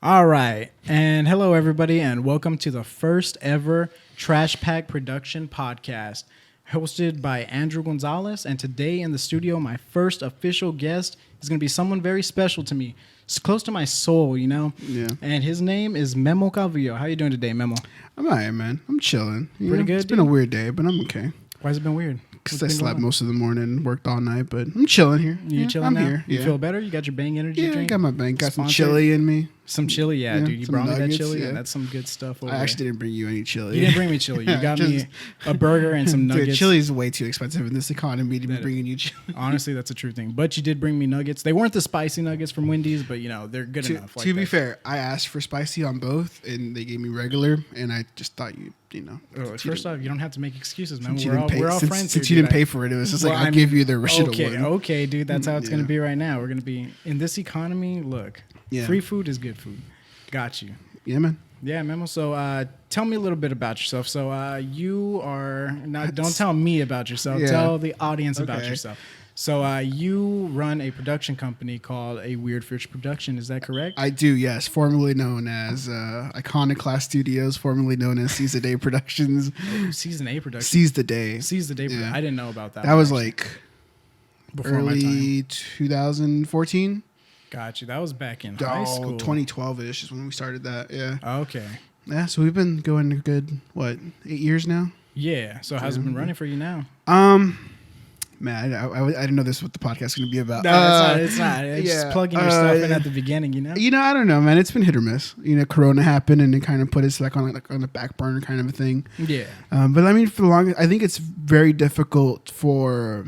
All right. And hello, everybody, and welcome to the first ever Trash Pack Production podcast, hosted by Andrew Gonzalez. And today in the studio, my first official guest is going to be someone very special to me. It's close to my soul, you know? Yeah. And his name is Guillermo Calvillo. How you doing today, Memo? I'm all right, man. I'm chilling. Pretty good, It's been a weird day, but I'm okay. Why has it been weird? Because I slept most of the morning, worked all night, but I'm chilling here. You chilling I'm now? here. You feel better? You got your Bang energy Yeah, drink? I got my bank. Got some Sponsored? chili in me. Some chili, yeah, dude. You some brought me that nuggets, chili, yeah. and that's some good stuff over I actually didn't bring you any chili. You didn't bring me chili. You got me a burger and some nuggets. Dude, chili is way too expensive in this economy to be bringing you chili. Honestly, that's a true thing. But you did bring me nuggets. They weren't the spicy nuggets from Wendy's, but, you know, they're good enough. To be fair, I asked for spicy on both, and they gave me regular, and I just thought you know. First off, you don't have to make excuses, man. Since We're all friends Since here, you didn't dude. pay for it, it was just I'll give you the original one. Okay, dude. That's how it's going Yeah. to be right now. We're going to be, in this economy, look, free food is good food. Got you. Yeah, man. Yeah, Memo. So tell me a little bit about yourself. So you are, don't tell me about yourself. Yeah. Tell the audience about Okay. yourself. So you run a production company called A Weird Fish Production. Is that correct? I do, yes. Formerly known as Iconoclast Studios, formerly known as Seize the Day Productions. Season A Production. Seize the Day. Seize the Day. Yeah. I didn't know about that. That was actually. like Before my time. early 2014. Got you. That was back in high school. 2012-ish is when we started that, yeah. Okay. Yeah, so we've been going a good, 8 years now? Yeah. So how's it been running for you now? Man, I didn't know this is what the podcast is going to be about. No, it's not. It's just plugging your stuff in at the beginning, you know? I don't know, man. It's been hit or miss. Corona happened and it kind of put us on the back burner kind of a thing. Yeah. But I mean, for the longest, I think it's very difficult for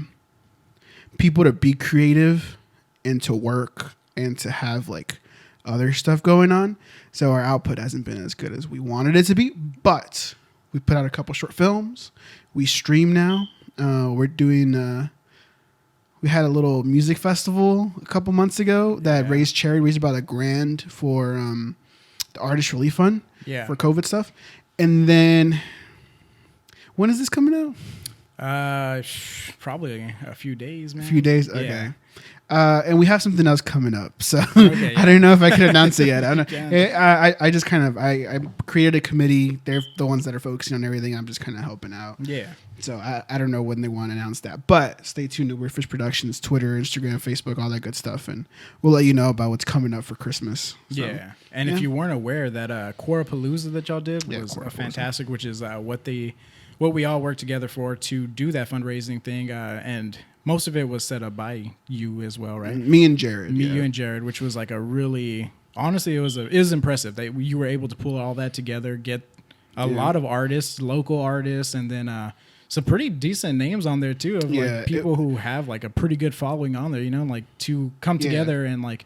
people to be creative and to work and to have like other stuff going on. So our output hasn't been as good as we wanted it to be, but we put out a couple short films. We stream now. We're doing, we had a little music festival a couple months ago that raised about $1,000 for the Artist Relief Fund for COVID stuff. And then, when is this coming out? Probably a few days, man. A few days? Okay. Yeah. And we have something else coming up. So Okay, I don't know if I can announce it yet. I don't know. Yeah. I just kind of, I created a committee. They're the ones that are focusing on everything. I'm just kind of helping out. Yeah. So I don't know when they want to announce that. But stay tuned to Weird Fish Productions, Twitter, Instagram, Facebook, all that good stuff. And we'll let you know about what's coming up for Christmas. So, Yeah. And if you weren't aware, that Quorapalooza that y'all did was Quorapalooza. fantastic, which is what we all worked together for to do that fundraising thing. And most of it was set up by you as well, right? Me and Jared. You and Jared, which was like a really, honestly, it was impressive that you were able to pull all that together, get a lot of artists, local artists, and then some pretty decent names on there too of like people who have like a pretty good following on there, you know, like to come together and like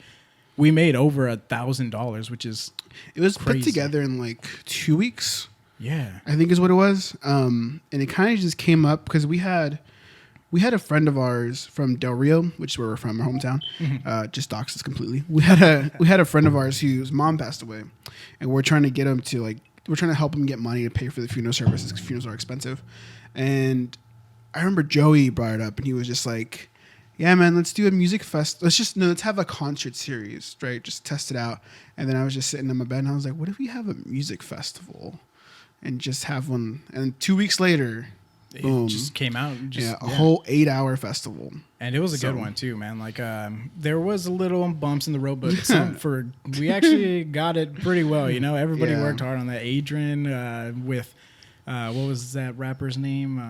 we made over $1,000, which is It was crazy. put together in like 2 weeks. Yeah. I think is what it was. And it kind of just came up because we had a friend of ours from Del Rio, which is where we're from, our hometown. Just doxed us completely. We had a friend of ours whose mom passed away, and we're trying to get him to we're trying to help him get money to pay for the funeral services because funerals are expensive. And I remember Joey brought it up, and he was just like, "Yeah, man, let's do a music fest. Let's have a concert series, right? Just test it out." And then I was just sitting in my bed, and I was like, "What if we have a music festival, and just have one?" And 2 weeks later, boom, It just came out. a whole 8-hour festival. And it was a good one too, man. Like there was a little bumps in the road, but we actually got it pretty well. You know, everybody worked hard on that. Adrian with what was that rapper's name?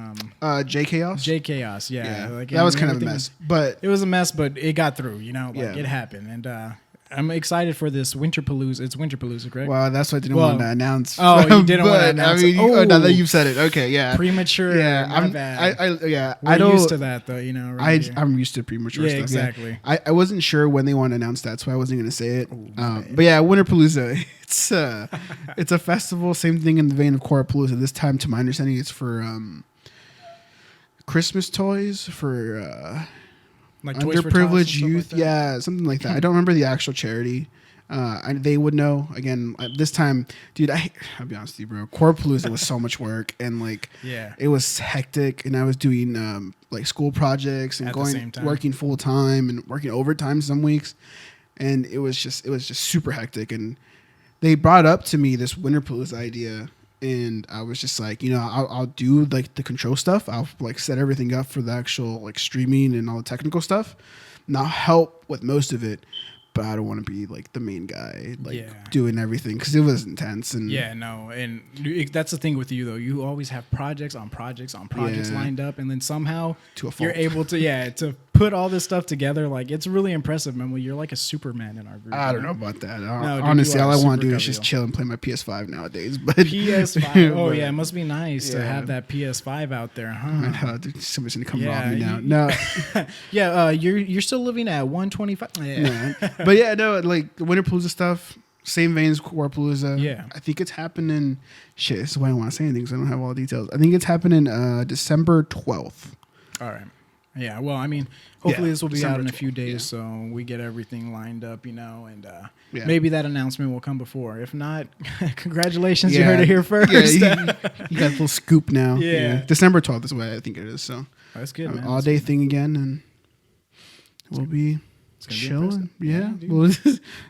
J Chaos. J Chaos. Yeah. Yeah, Like, that was kind of a mess, but it was a mess, but it got through. You know, like it happened, and I'm excited for this Winterpalooza. It's Winterpalooza, correct? Well, that's what I didn't want to announce. Oh, you didn't want to announce. I mean, now that you've said it, okay, yeah, premature. Yeah, my bad. We're used to that though, you know. I'm used to premature stuff. Exactly. Yeah. I wasn't sure when they want to announce that, so I wasn't going to say it. But yeah, Winterpalooza. It's a festival, same thing in the vein of Quorapalooza. This time, to my understanding, it's for Christmas toys for like underprivileged youth. Like something like that. I don't remember the actual charity. They would know. Again, this time, dude, I'll be honest with you, bro. Quorapalooza was so much work, and it was hectic. And I was doing like school projects and working full time and working overtime some weeks, and it was just super hectic. And they brought up to me this Winterpalooza idea, and I was just like, I'll do like the control stuff. I'll like set everything up for the actual like streaming and all the technical stuff, and I'll help with most of it. But I don't want to be like the main guy, like doing everything, because it was intense. And and that's the thing with you though. You always have projects on projects on projects lined up, and then somehow you're able to put all this stuff together. Like it's really impressive, man. Well, you're like a Superman in our group. I don't know about that. Honestly, all I want to do is just chill and play my PS5 nowadays. But PS5, oh yeah, it must be nice to have that PS5 out there, huh? Somebody's gonna come rob me now. No, you're still living at 125. Yeah. But yeah, no, like the Winterpalooza stuff, same vein as Warpalooza. Yeah. I think it's happening. Shit, this is why I don't want to say anything because I don't have all the details. I think it's happening December 12th. All right. Yeah, well, I mean, hopefully this will be December out in a few days, so we get everything lined up, and maybe that announcement will come before. If not, congratulations, you heard it here first. Yeah, you got a little scoop now. Yeah. December 12th is what I think it is. So that's good, man. All day thing again, and we'll be chilling.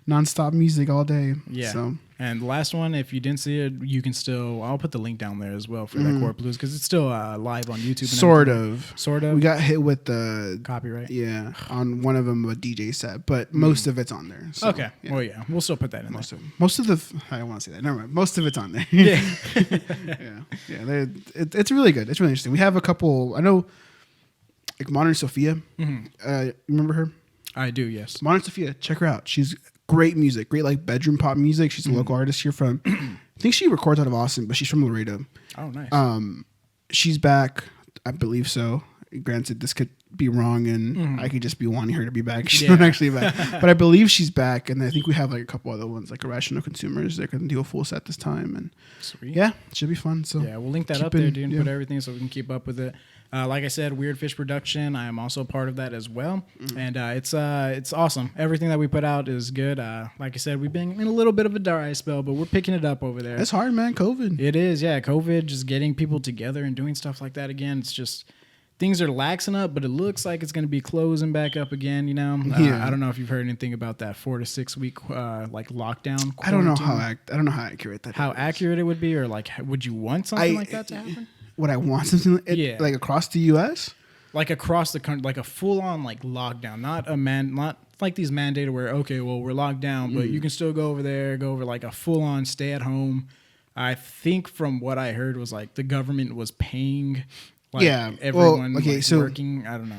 Non-stop music all day. Yeah. So. And the last one, if you didn't see it, you can still. I'll put the link down there as well for that Core Blues because it's still live on YouTube. Sort of. We got hit with the copyright. Yeah, on one of them a DJ set, but most of it's on there. So, okay. Yeah. Well, yeah, we'll still put that in there. Most of the. I don't want to say that. Never mind. Most of it's on there. Yeah. Yeah. It's really good. It's really interesting. We have a couple. I know, like Modern Sophia. Remember her? I do. Yes. Modern Sophia. Check her out. She's great music, great like bedroom pop music. She's a local artist here from, I think she records out of Austin, but she's from Laredo. Oh, nice. She's back, I believe so. Granted, this could be wrong, and I could just be wanting her to be back. She's not actually back, but I believe she's back, and I think we have like a couple other ones, like Irrational Consumers. They're going to do a full set this time, and sweet. Yeah, it should be fun. So yeah, we'll link that up there, dude, and put everything so we can keep up with it. Like I said, Weird Fish Production. I am also part of that as well, and it's awesome. Everything that we put out is good. Like I said, we've been in a little bit of a dry spell, but we're picking it up over there. It's hard, man. COVID. It is, yeah. COVID, just getting people together and doing stuff like that again. It's just things are laxing up, but it looks like it's going to be closing back up again. I don't know if you've heard anything about that 4 to 6 week like lockdown. I don't know how accurate that. How accurate it would be, or like, would you want something like that to happen? Would I want something like across the U.S.? Like across the country, like a full-on like lockdown, not like these mandated where we're locked down, but you can still go over like a full-on stay-at-home. I think from what I heard was like the government was paying, everyone working. I don't know.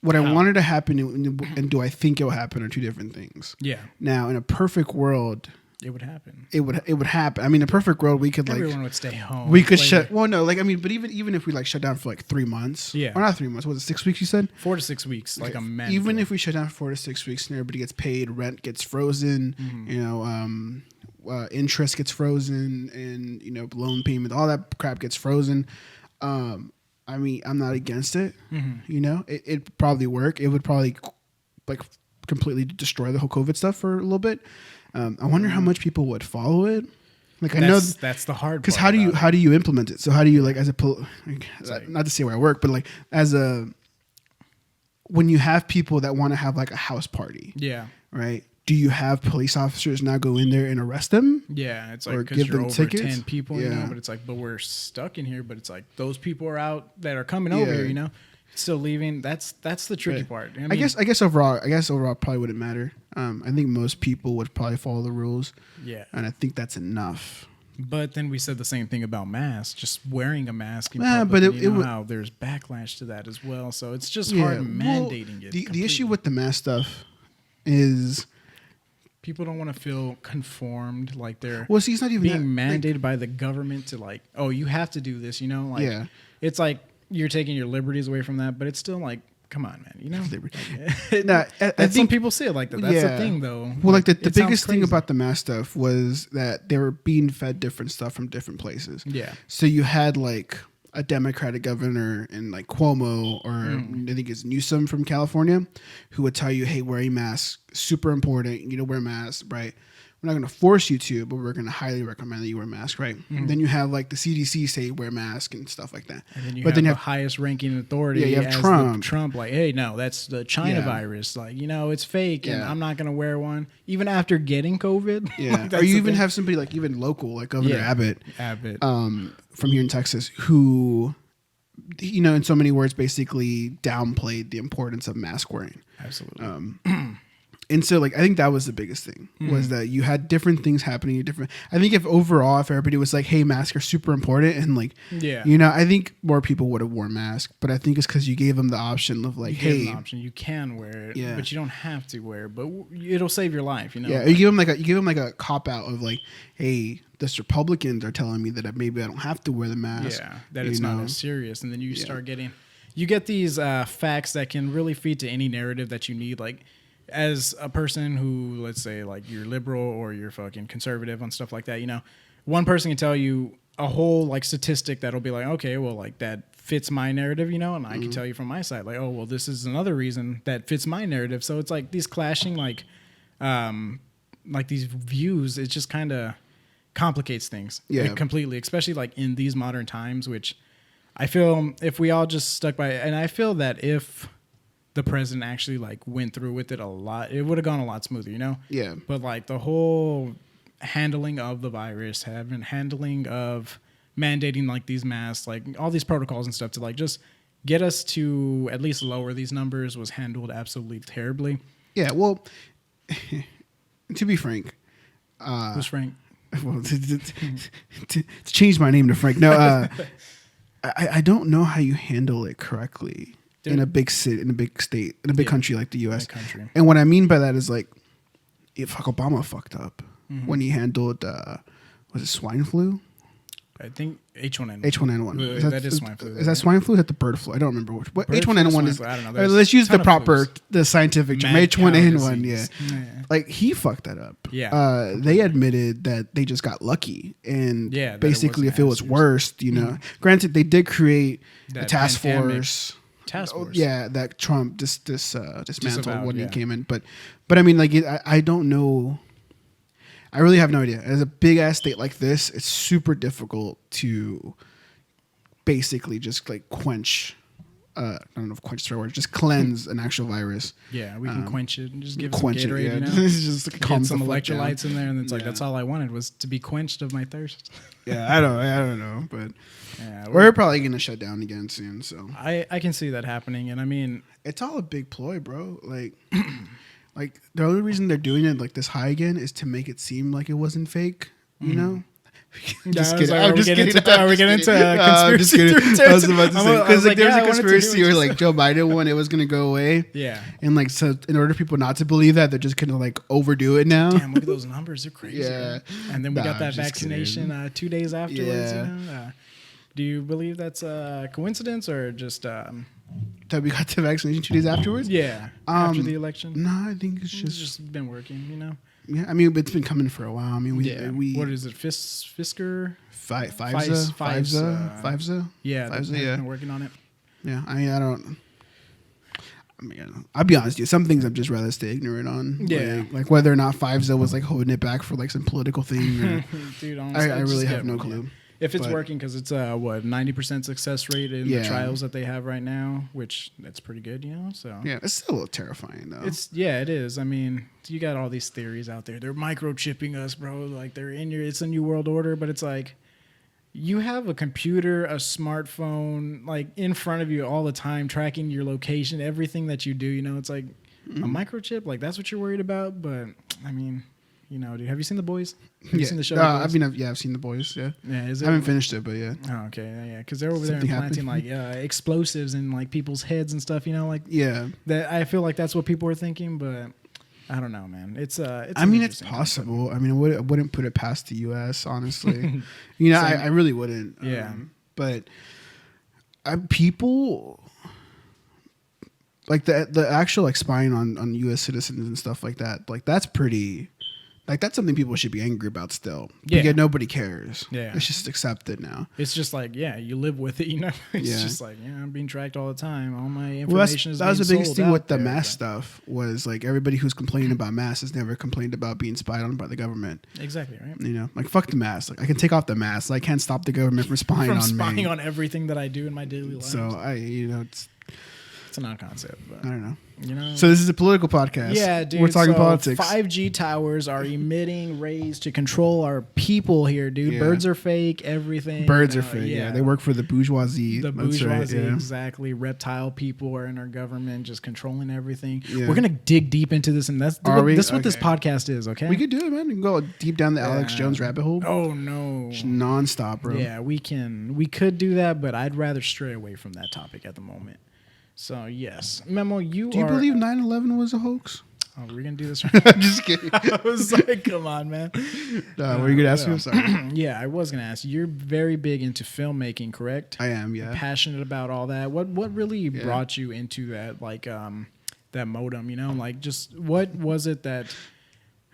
What I wanted to happen and do I think it will happen are two different things. Yeah. Now, in a perfect world, it would happen. It would happen. I mean, in a perfect world, we could everyone would stay home. We could shut. Well, no, but even if we like shut down for like 3 months, or not 3 months, was it 6 weeks? You said 4 to 6 weeks, like a man. Even if we shut down for 4 to 6 weeks and everybody gets paid, rent gets frozen, interest gets frozen, and loan payment, all that crap gets frozen. I mean, I'm not against it. It'd probably work. It would probably like completely destroy the whole COVID stuff for a little bit. I wonder how much people would follow it. Like, I know that's the hard part. Because how do you implement it? So how do you like not to say where I work, but like when you have people that want to have like a house party, right? Do you have police officers now go in there and arrest them? Yeah, it's like or give them over tickets? 10 people, but it's like, but we're stuck in here. But it's like those people are out that are coming over here, still leaving. That's the tricky part. I mean, I guess overall probably wouldn't matter. I think most people would probably follow the rules. Yeah, and I think that's enough. But then we said the same thing about masks, just wearing a mask. But how there's backlash to that as well. So it's just hard mandating it. The issue with the mask stuff is people don't want to feel conformed, like they're it's not even being mandated by the government to like, oh, you have to do this. It's like you're taking your liberties away from that, but it's still like, come on, man. I think people say it like that. That's the thing, though. Well, like the biggest thing about the mask stuff was that they were being fed different stuff from different places. Yeah. So you had like a Democratic governor in like Cuomo, or I think it's Newsom from California, who would tell you, hey, wearing masks, super important. You know, wear masks, right? we're not going to force you to, but we're going to highly recommend that you wear a mask, right? Mm-hmm. Then you have like the CDC say wear mask and stuff like that. And then you but have then the you have highest ranking authority. Yeah, you have as Trump. Trump, like, hey, no, that's the China virus. Like, it's fake, and Yeah. I'm not gonna wear one, even after getting COVID. Yeah, Like, or you even have somebody like even local, like Governor Abbott, from here in Texas, who, in so many words, basically downplayed the importance of mask wearing. Absolutely. And so, like, I think that was the biggest thing, was that you had different things happening. I think if everybody was like, hey, masks are super important, and like, I think more people would have worn masks. But I think it's because you gave them the option of like, hey, you can wear it, but you don't have to wear it, but it'll save your life, Yeah, or you give them like a cop out of like, hey, the Republicans are telling me that maybe I don't have to wear the mask. Yeah, that it's not as serious. And then you start you get these facts that can really feed to any narrative that you need, like, as a person who, let's say, like, you're liberal or you're fucking conservative on stuff like that, one person can tell you a whole, like, statistic that'll be like, okay, well, like, that fits my narrative, and I can tell you from my side, like, oh, well, this is another reason that fits my narrative. So it's like these clashing, like these views, it just kind of complicates things completely, especially, like, in these modern times, which I feel if we all just stuck by it, and I feel that if the president actually, like, went through with it a lot, it would have gone a lot smoother, Yeah. But, like, the whole handling of the virus, handling of mandating, like, these masks, like, all these protocols and stuff to, like, just get us to at least lower these numbers was handled absolutely terribly. Yeah, well, to be frank. Who's Frank? Well, to change my name to Frank. No, I don't know how you handle it correctly. In a big city, in a big state, in a big country like the U.S. And what I mean by that is, like, Obama fucked up when he handled, was it swine flu? I think H1N1. H1N1. That is swine flu. Is that swine flu? Is that the bird flu? I don't remember which. But H1N1 is. I don't know. Let's use the scientific term. H1N1. Yeah. Like, he fucked that up. Yeah. They admitted that they just got lucky, and basically, if it was worse, granted, they did create a task force. Yeah, that Trump dismantled when he came in. But I mean, like, I don't know. I really have no idea. As a big ass state like this, it's super difficult to basically just, like, quench. I don't know if quench is the right word. Just cleanse an actual virus. Yeah, we can quench it and just give it some Gatorade. Just get some electrolytes in there, and it's like that's all I wanted was to be quenched of my thirst. Yeah, I don't know, but we're probably gonna shut down again soon. So I can see that happening, and I mean, it's all a big ploy, bro. Like, like, the only reason they're doing it like this high again is to make it seem like it wasn't fake. You know. Just kidding. Are we getting into conspiracy theories? I was about to say, because like, there's a conspiracy where, like, Joe Biden won, it was gonna go away. Yeah. And, like, so in order for people not to believe that, they're just gonna, like, overdo it now. Damn, look at those numbers. They're crazy. Yeah. And then we got that vaccination 2 days afterwards. Yeah. Do you believe that's a coincidence or just that we got the vaccination 2 days afterwards? Yeah. After the election? No, I think it's just been working, Yeah, I mean, it's been coming for a while. I mean, we what is it? Fisker? FIVEZA? Yeah, FIVEZA, they've been working on it. Yeah, I mean, I'll be honest with you. Some things I'd just rather stay ignorant on. Yeah. Like whether or not FIVEZA was, like, holding it back for, like, some political thing. Or, Dude, honestly, I really have no clue. If it's working, because it's 90% success rate in the trials that they have right now, which that's pretty good, So yeah, it's still a little terrifying though. It is. I mean, you got all these theories out there. They're microchipping us, bro. Like, it's a new world order, but it's like you have a computer, a smartphone, like, in front of you all the time, tracking your location, everything that you do. It's like a microchip. Like, that's what you're worried about. But I mean, dude, have you seen The Boys? Have you seen the show? I've seen The Boys. Yeah. Yeah. I haven't finished it, but yeah. Oh, okay. Yeah. Because they're over there implanting like explosives in, like, people's heads and stuff. Like, yeah. That I feel like that's what people are thinking, but I don't know, man. It's it's possible. I mean, I wouldn't put it past the U.S. honestly. I really wouldn't. Yeah. But people. Like the actual, like, spying on U.S. citizens and stuff like that, like, that's pretty Like that's something people should be angry about still. Yeah. Because nobody cares. Yeah. It's just accepted now. It's just like, yeah, you live with it, you know. It's Yeah. just like, yeah, I'm being tracked all the time. All my information Well, is that was the being biggest sold thing out with the there, mask but- stuff was like everybody who's complaining about masks has never complained about being spied on by the government. Exactly, right? You know, like fuck the mask. Like I can take off the mask. I can't stop the government from spying From on spying me. on everything that I do in my daily life. So it's It's a non-concept, but I don't know. you know. So this is a political podcast. Yeah, dude. We're talking so politics. 5G towers are emitting rays to control our people here, dude. Yeah. Birds are fake. Everything. Birds are fake. Yeah, they work for the bourgeoisie. The That's right, bourgeoisie, yeah. exactly. Reptile people are in our government, just controlling everything. Yeah. We're gonna dig deep into this, and that's Are we? this is what this Okay. podcast is. Okay, We could do it, man. We can go deep down the Alex Yeah. Jones rabbit hole. Oh no. Just nonstop, bro. Yeah, we can. We could do that, but I'd rather stray away from that topic at the moment. So yes, Memo, Do you are. believe 9/11 was a hox? Oh, we're gonna do this. Right I'm just kidding. I was like, come on, man. What were you gonna ask me? I'm sorry. Yeah, I was gonna ask. You're very big into filmmaking, correct? I am. Yeah. Passionate about all that. What really brought you into that? Like that modem, you know? Like just what was it that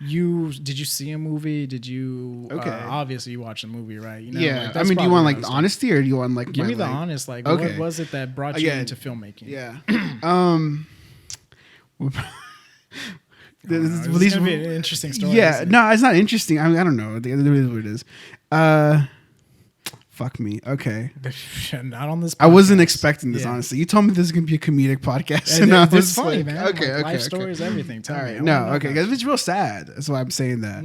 did you see a movie? Did you Okay. obviously you watched a movie, right? You know, Yeah. like, I that's mean, do you probably want what like I was honesty or do you want like Give my, me the like- honest. Like, Okay. what was it that brought you Again, into filmmaking? Yeah. This is gonna be an interesting story. Yeah, isn't it? no, it's not interesting. I don't know. It is what it is. Fuck me. Okay. Not on this. I wasn't podcast. expecting this, Yeah. honestly. You told me this is gonna be a comedic podcast, And and I it's was funny, like, man. Okay, Like, okay, life okay. stories, everything. Tell All me. right, I no, wanna know okay, about because it's real sad. That's why I'm saying that.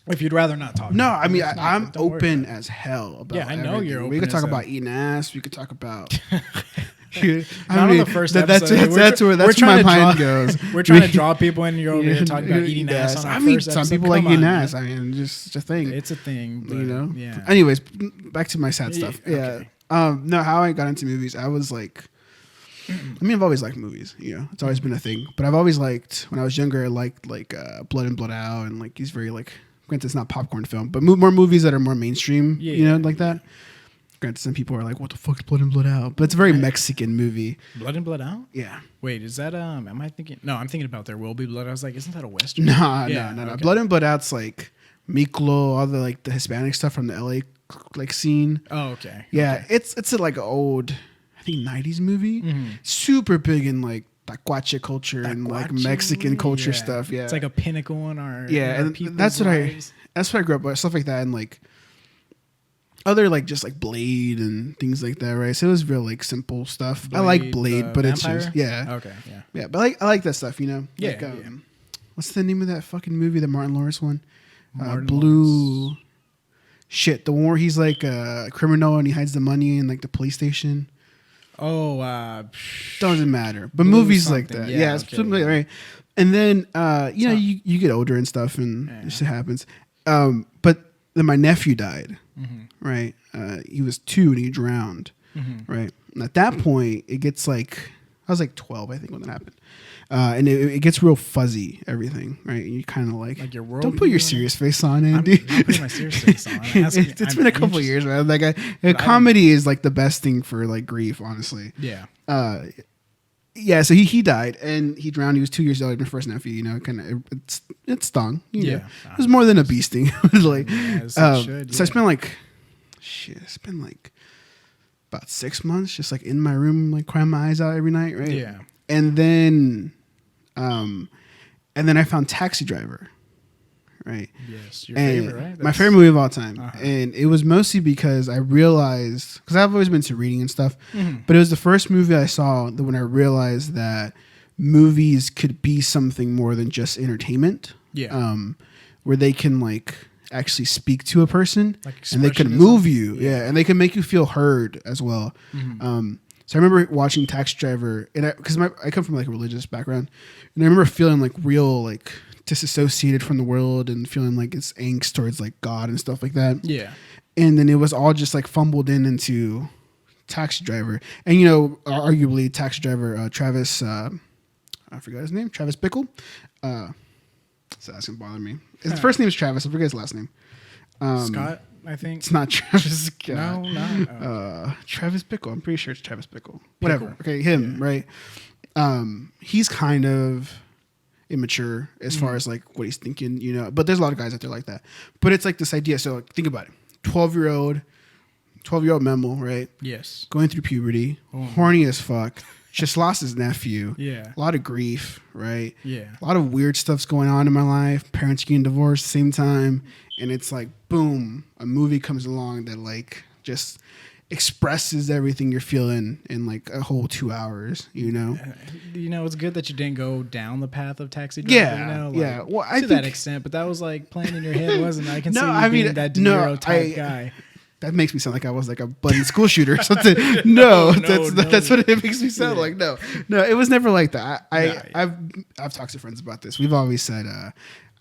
If you'd rather not talk. No, about it, I mean it's not- I'm don't worry open about it. as hell about. Yeah, I know you're everything. We could open talk as about hell. eating ass. We could talk about. Not on the first episode. That's where my mind goes. We're trying to draw people in. You're over here talking about eating ass on our I mean, first some episode. people like Come eating on, ass. man. I mean, just a thing. It's a thing, but, You know. Yeah. Anyways, back to my sad stuff. Yeah, Yeah. okay. No, how I got into movies, I was like, I mean, I've always liked movies. You know, it's always been a thing. But I've always liked when I was younger. I liked like Blood In Blood Out, and like these very like. Granted, it's not popcorn film, but more movies that are more mainstream. Yeah. You know, like that. Granted, some people are like, "What the fuck is Blood In Blood Out?" But it's a very Mexican movie. Blood In Blood Out. Yeah. Wait, is that Am I thinking? No, I'm thinking about There Will Be Blood. I was like, isn't that a western? No. Okay. Blood In Blood Out's like Miklo, all the like the Hispanic stuff from the LA like scene. Oh, okay. Yeah, it's a, like an old, I think 90s movie. Mm-hmm. Super big in like tacuache culture and like Tacuache? Mexican culture Yeah. stuff. Yeah, It's like a pinnacle in our yeah, in our and people's that's what lives. that's what I grew up with, stuff like that, and like other like just like Blade and things like that, right? So it was real like simple stuff. I like Blade, the but it's vampire? just yeah, Okay, yeah. yeah. But I like that stuff, you know. Yeah, Like, yeah. What's the name of that fucking movie? The Martin Lawrence one. Martin Blue. Lawrence. Shit, the one where he's like a criminal and he hides the money in like the police station. Oh, Doesn't matter. But Blue movies like something. that. Yeah, Yeah, it's okay, something yeah. right. And then you know, you get older and stuff and shit happens. But then my nephew died. Mm-hmm. Right? He was 2 and he drowned. Right? And at that point it gets like I was like 12, I think, when that happened. And it gets real fuzzy, everything, right? And you kind of like your world. don't put your serious face on, I'm Andy. not putting my serious face on. It's been a couple years, man. Like a comedy is like the best thing for like grief, honestly. Yeah. Yeah. So he died and he drowned. He was 2 years old. My first nephew, you know, kind of it stung. You know. Yeah. It was more than a bee sting. It was like, As it should, so I yeah. spent like, it's been like about 6 months, just like in my room, like crying my eyes out every night, right? Yeah. And then I found Taxi Driver, right? Yes. Your And favorite, right? my favorite movie of all time. Uh-huh. And it was mostly because I realized, because I've always been into reading and stuff, Mm-hmm. but it was the first movie I saw that when I realized that movies could be something more than just entertainment. Yeah. Where they can like actually speak to a person Like and they can expressionism? move you. Yeah. Yeah. And they can make you feel heard as well. Mm-hmm. So I remember watching Taxi Driver, and because I come from like a religious background, and I remember feeling like real like disassociated from the world and feeling like it's angst towards like God and stuff like that. Yeah. And then it was all just like fumbled into Taxi Driver, and you know, arguably Taxi Driver, Travis, I forgot his name, Travis Bickle. So that's gonna bother me. His first name is Travis. I forget his last name. Scott, I think. It's not Travis Scott. No. Travis Bickle. I'm pretty sure it's Travis Bickle. Whatever. Okay, him, right? He's kind of, immature as far as like what he's thinking, you know. But there's a lot of guys out there like that. But it's like this idea. So like, think about it: 12-year-old Memo, right? Yes. Going through puberty, horny as fuck. Just lost his nephew. Yeah. A lot of grief, right? Yeah. A lot of weird stuff's going on in my life. Parents getting divorced at the same time. And it's like, boom, a movie comes along that like just expresses everything you're feeling in like a whole 2 hours, you know? You know, it's good that you didn't go down the path of Taxi Driver. Yeah. You know? Like, yeah. Well, I to think that extent, but that was like playing in your head, wasn't it? I can No, see you I mean, being that De no, Niro type guy. that makes me sound like I was like a bloody school shooter or something. No, that's what it makes me sound like. No, it was never like that. I've talked to friends about this. We've always said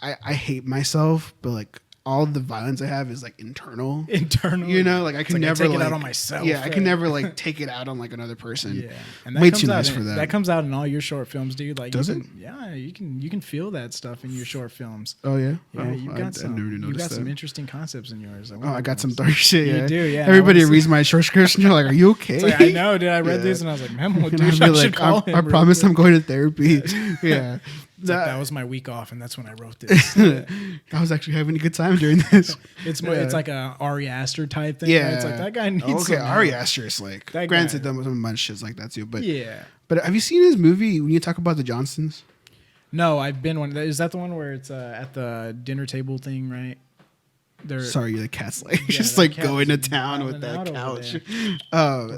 I hate myself, but like all the violence I have is like internal. You know, like I can never take like, it out on myself. Yeah, I can never like take it out on like another person. Yeah, and that way comes too out nice in, for that. That comes out in all your short films, dude. Like, does it? Yeah, you can feel that stuff in your short films. Oh yeah, Yeah, you've got I never noticed that. some interesting concepts in yours. I got some dark shit. Yeah, you do. Yeah, everybody reads my short scripts and you're like, "Are you okay?" Like, I know, dude. I read this and I was like, "Memo, dude, I should call him." I promise I'm going to therapy. Yeah. That was my week off, and that's when I wrote this. I was actually having a good time during this. It's more, it's like a Ari Aster type thing. Yeah, right? It's like that guy needs. Okay, Ari Aster is like. That granted, guy. some bunch of shit's like that too. But yeah. But have you seen his movie when you talk about the Johnsons? No, I've been one. Is that the one where it's at the dinner table thing, right? Sorry, the cat's like just like going to town with that couch.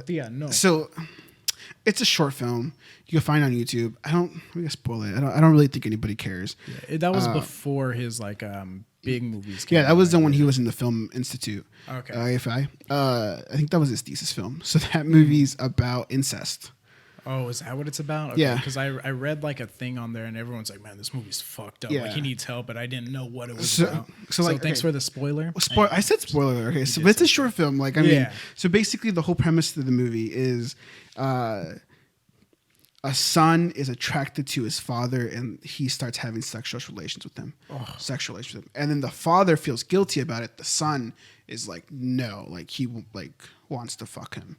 Yeah, no. So it's a short film. You can find it on YouTube. I'm gonna spoil it. I don't really think anybody cares. Yeah, that was before his like big movies came Yeah, that was out, the one he was in the Film Institute. Okay. AFI. I think that was his thesis film. So that movie's about incest. Oh, is that what it's about? Okay, yeah. Because I read like a thing on there and everyone's like, man, this movie's fucked up. Yeah. Like he needs help, but I didn't know what it was about. So like, thanks for the spoiler. I said spoiler. Okay, so it's a short film. Like I mean, so basically the whole premise of the movie is a son is attracted to his father and he starts having sexual relations with him. Sexual relations with him. And then the father feels guilty about it. The son is like, no, like he like wants to fuck him.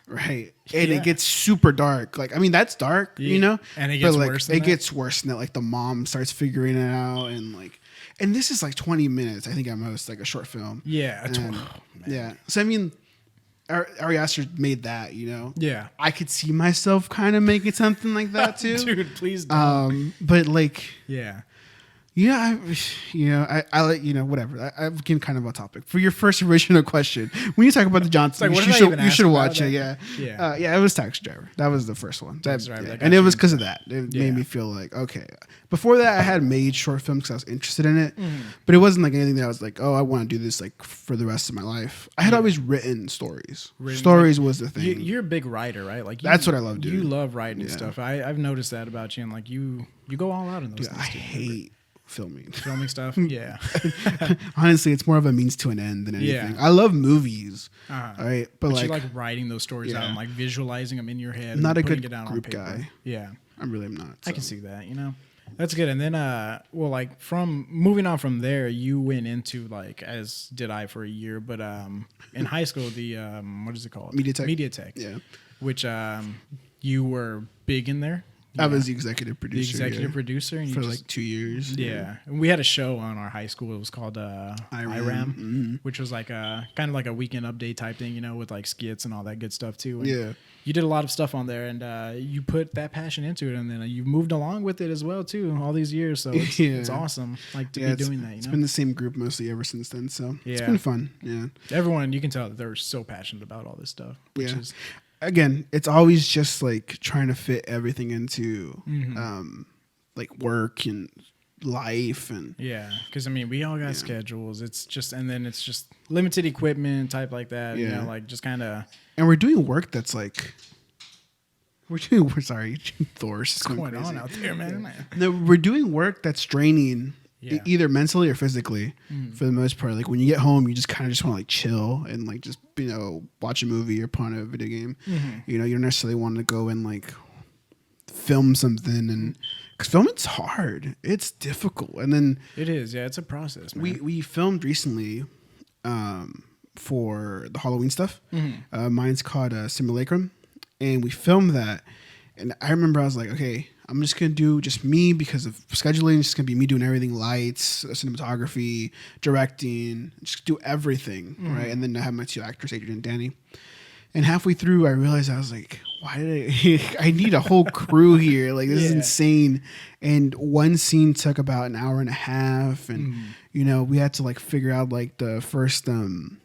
Right. And it gets super dark. Like, I mean, that's dark, you know? And it gets like, worse than that? gets worse than that. Like the mom starts figuring it out and like, and this is like 20 minutes, I think at most, like a short film. Yeah. Yeah. So, I mean, Ari Aster made that, you know? Yeah. I could see myself kind of making something like that too. Dude, please don't. But like, yeah. Yeah, I like, whatever. I became kind of off topic. For your first original question, when you talk about the Johnsons, you should watch it. Yeah. It was Taxi Driver. That was the first one. And it was because of that. It made me feel like, okay. Before that, I had made short films because I was interested in it. But it wasn't like anything that I was like, oh, I want to do this like for the rest of my life. I had always written stories. Stories was the thing. You're a big writer, right? Like that's what I love doing. You love writing stuff. I've noticed that about you. And like you go all out in those things. I hate filming stuff. Yeah. Honestly, it's more of a means to an end than anything. I love movies. Right. But like, you like writing those stories out and like visualizing them in your head. I'm not and a good it down group on paper. guy. Yeah. I really am not. So. I can see that, That's good. And then like from moving on from there, you went into like, as did I for a year, but in high school, the what is it called? Media Tech. Yeah. Which you were big in there. I was the executive producer. Producer. And for like 2 years. Yeah. And we had a show on our high school. It was called IRAM, which was like kind of like a weekend update type thing, with like skits and all that good stuff too. And you did a lot of stuff on there and you put that passion into it. And then you moved along with it as well too, all these years. So it's awesome to be doing that. It's been the same group mostly ever since then. So it's been fun. Yeah. Everyone, you can tell that they're so passionate about all this stuff. Which is, again, it's always just like trying to fit everything into like work and life and because I mean we all got schedules. It's just limited equipment type like that. Like just kind of. And we're doing work that's like. We're sorry, Thor's what's going on out there, man. No, we're doing work that's draining. Either mentally or physically, for the most part. Like when you get home, you just kind of just want to like chill and like just watch a movie or play on a video game. You don't necessarily want to go and like film something, and because filming's hard, it's difficult. And then it is, it's a process. Man. We filmed recently for the Halloween stuff. Mine's called Simulacrum, and we filmed that. And I remember I was like, okay, I'm just gonna do just me because of scheduling. It's just gonna be me doing everything, lights, cinematography, directing, just do everything, right? And then I have my 2 actors, Adrian and Danny. And halfway through, I realized I was like, why did I need a whole crew here? Like, this is insane. And one scene took about an hour and a half. And, you know, we had to like figure out like the first, it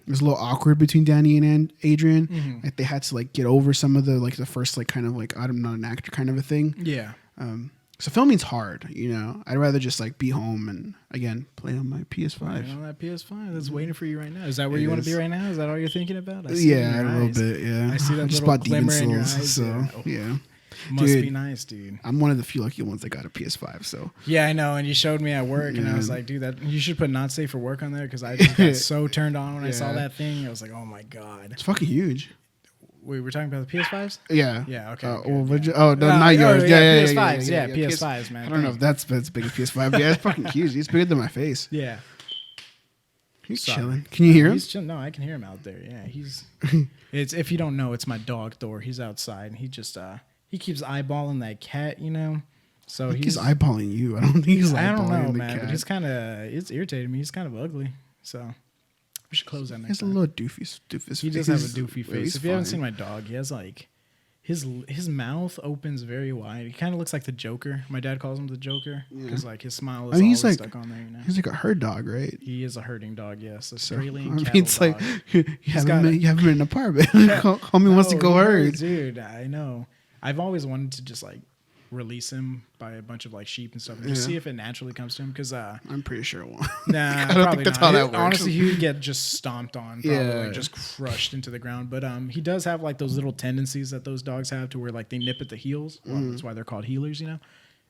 was a little awkward between Danny and Adrian. Like they had to like get over some of the, like the first, like kind of like, I'm not an actor kind of a thing. Yeah. So filming's hard, you know. I'd rather just like be home and again play on my PS5. Right on that PS5 that's waiting for you right now. Is that where you want to be right now? Is that all you're thinking about? I see a little bit. Yeah, I see that just little bought Demon glimmer in your Souls, eyes. so yeah. Must be nice, dude. I'm one of the few lucky ones that got a PS5. So yeah, I know. And you showed me at work, and I was like, dude, that you should put not safe for work on there because I just got so turned on when I saw that thing. I was like, oh my god, it's fucking huge. Wait, we're talking about the PS5s? Yeah. Yeah, okay. Not yours. Yeah, PS5s. Yeah, PS5s, man. I don't know if that's as big as PS5. But yeah, it's fucking huge. It's bigger than my face. Yeah. He's chilling. Can you hear him? He's chilling. No, I can hear him out there. Yeah, he's. It's if you don't know, it's my dog Thor. He's outside. And he just he keeps eyeballing that cat, you know. So he's eyeballing you. I don't think he's eyeballing I don't know, the man. cat. But he's kind of it's irritating me. He's kind of ugly. So we should close that next He's time. a little doofy face. He does have a doofy face. If you haven't seen my dog, he has like his mouth opens very wide. He kind of looks like the Joker. My dad calls him the Joker because like his smile is always stuck on there. You know? He's like a herd dog, right? He is a herding dog. Yes, Australian cattle it's dog. Like you haven't been in an apartment. Homie wants to go herd, dude. I know. I've always wanted to just like release him by a bunch of like sheep and stuff and just see if it naturally comes to him because I'm pretty sure it won't. Nah, I don't think that's how that works. Honestly, he would get just stomped on, like just crushed into the ground. But he does have like those little tendencies that those dogs have to where like they nip at the heels. Well, that's why they're called healers, you know.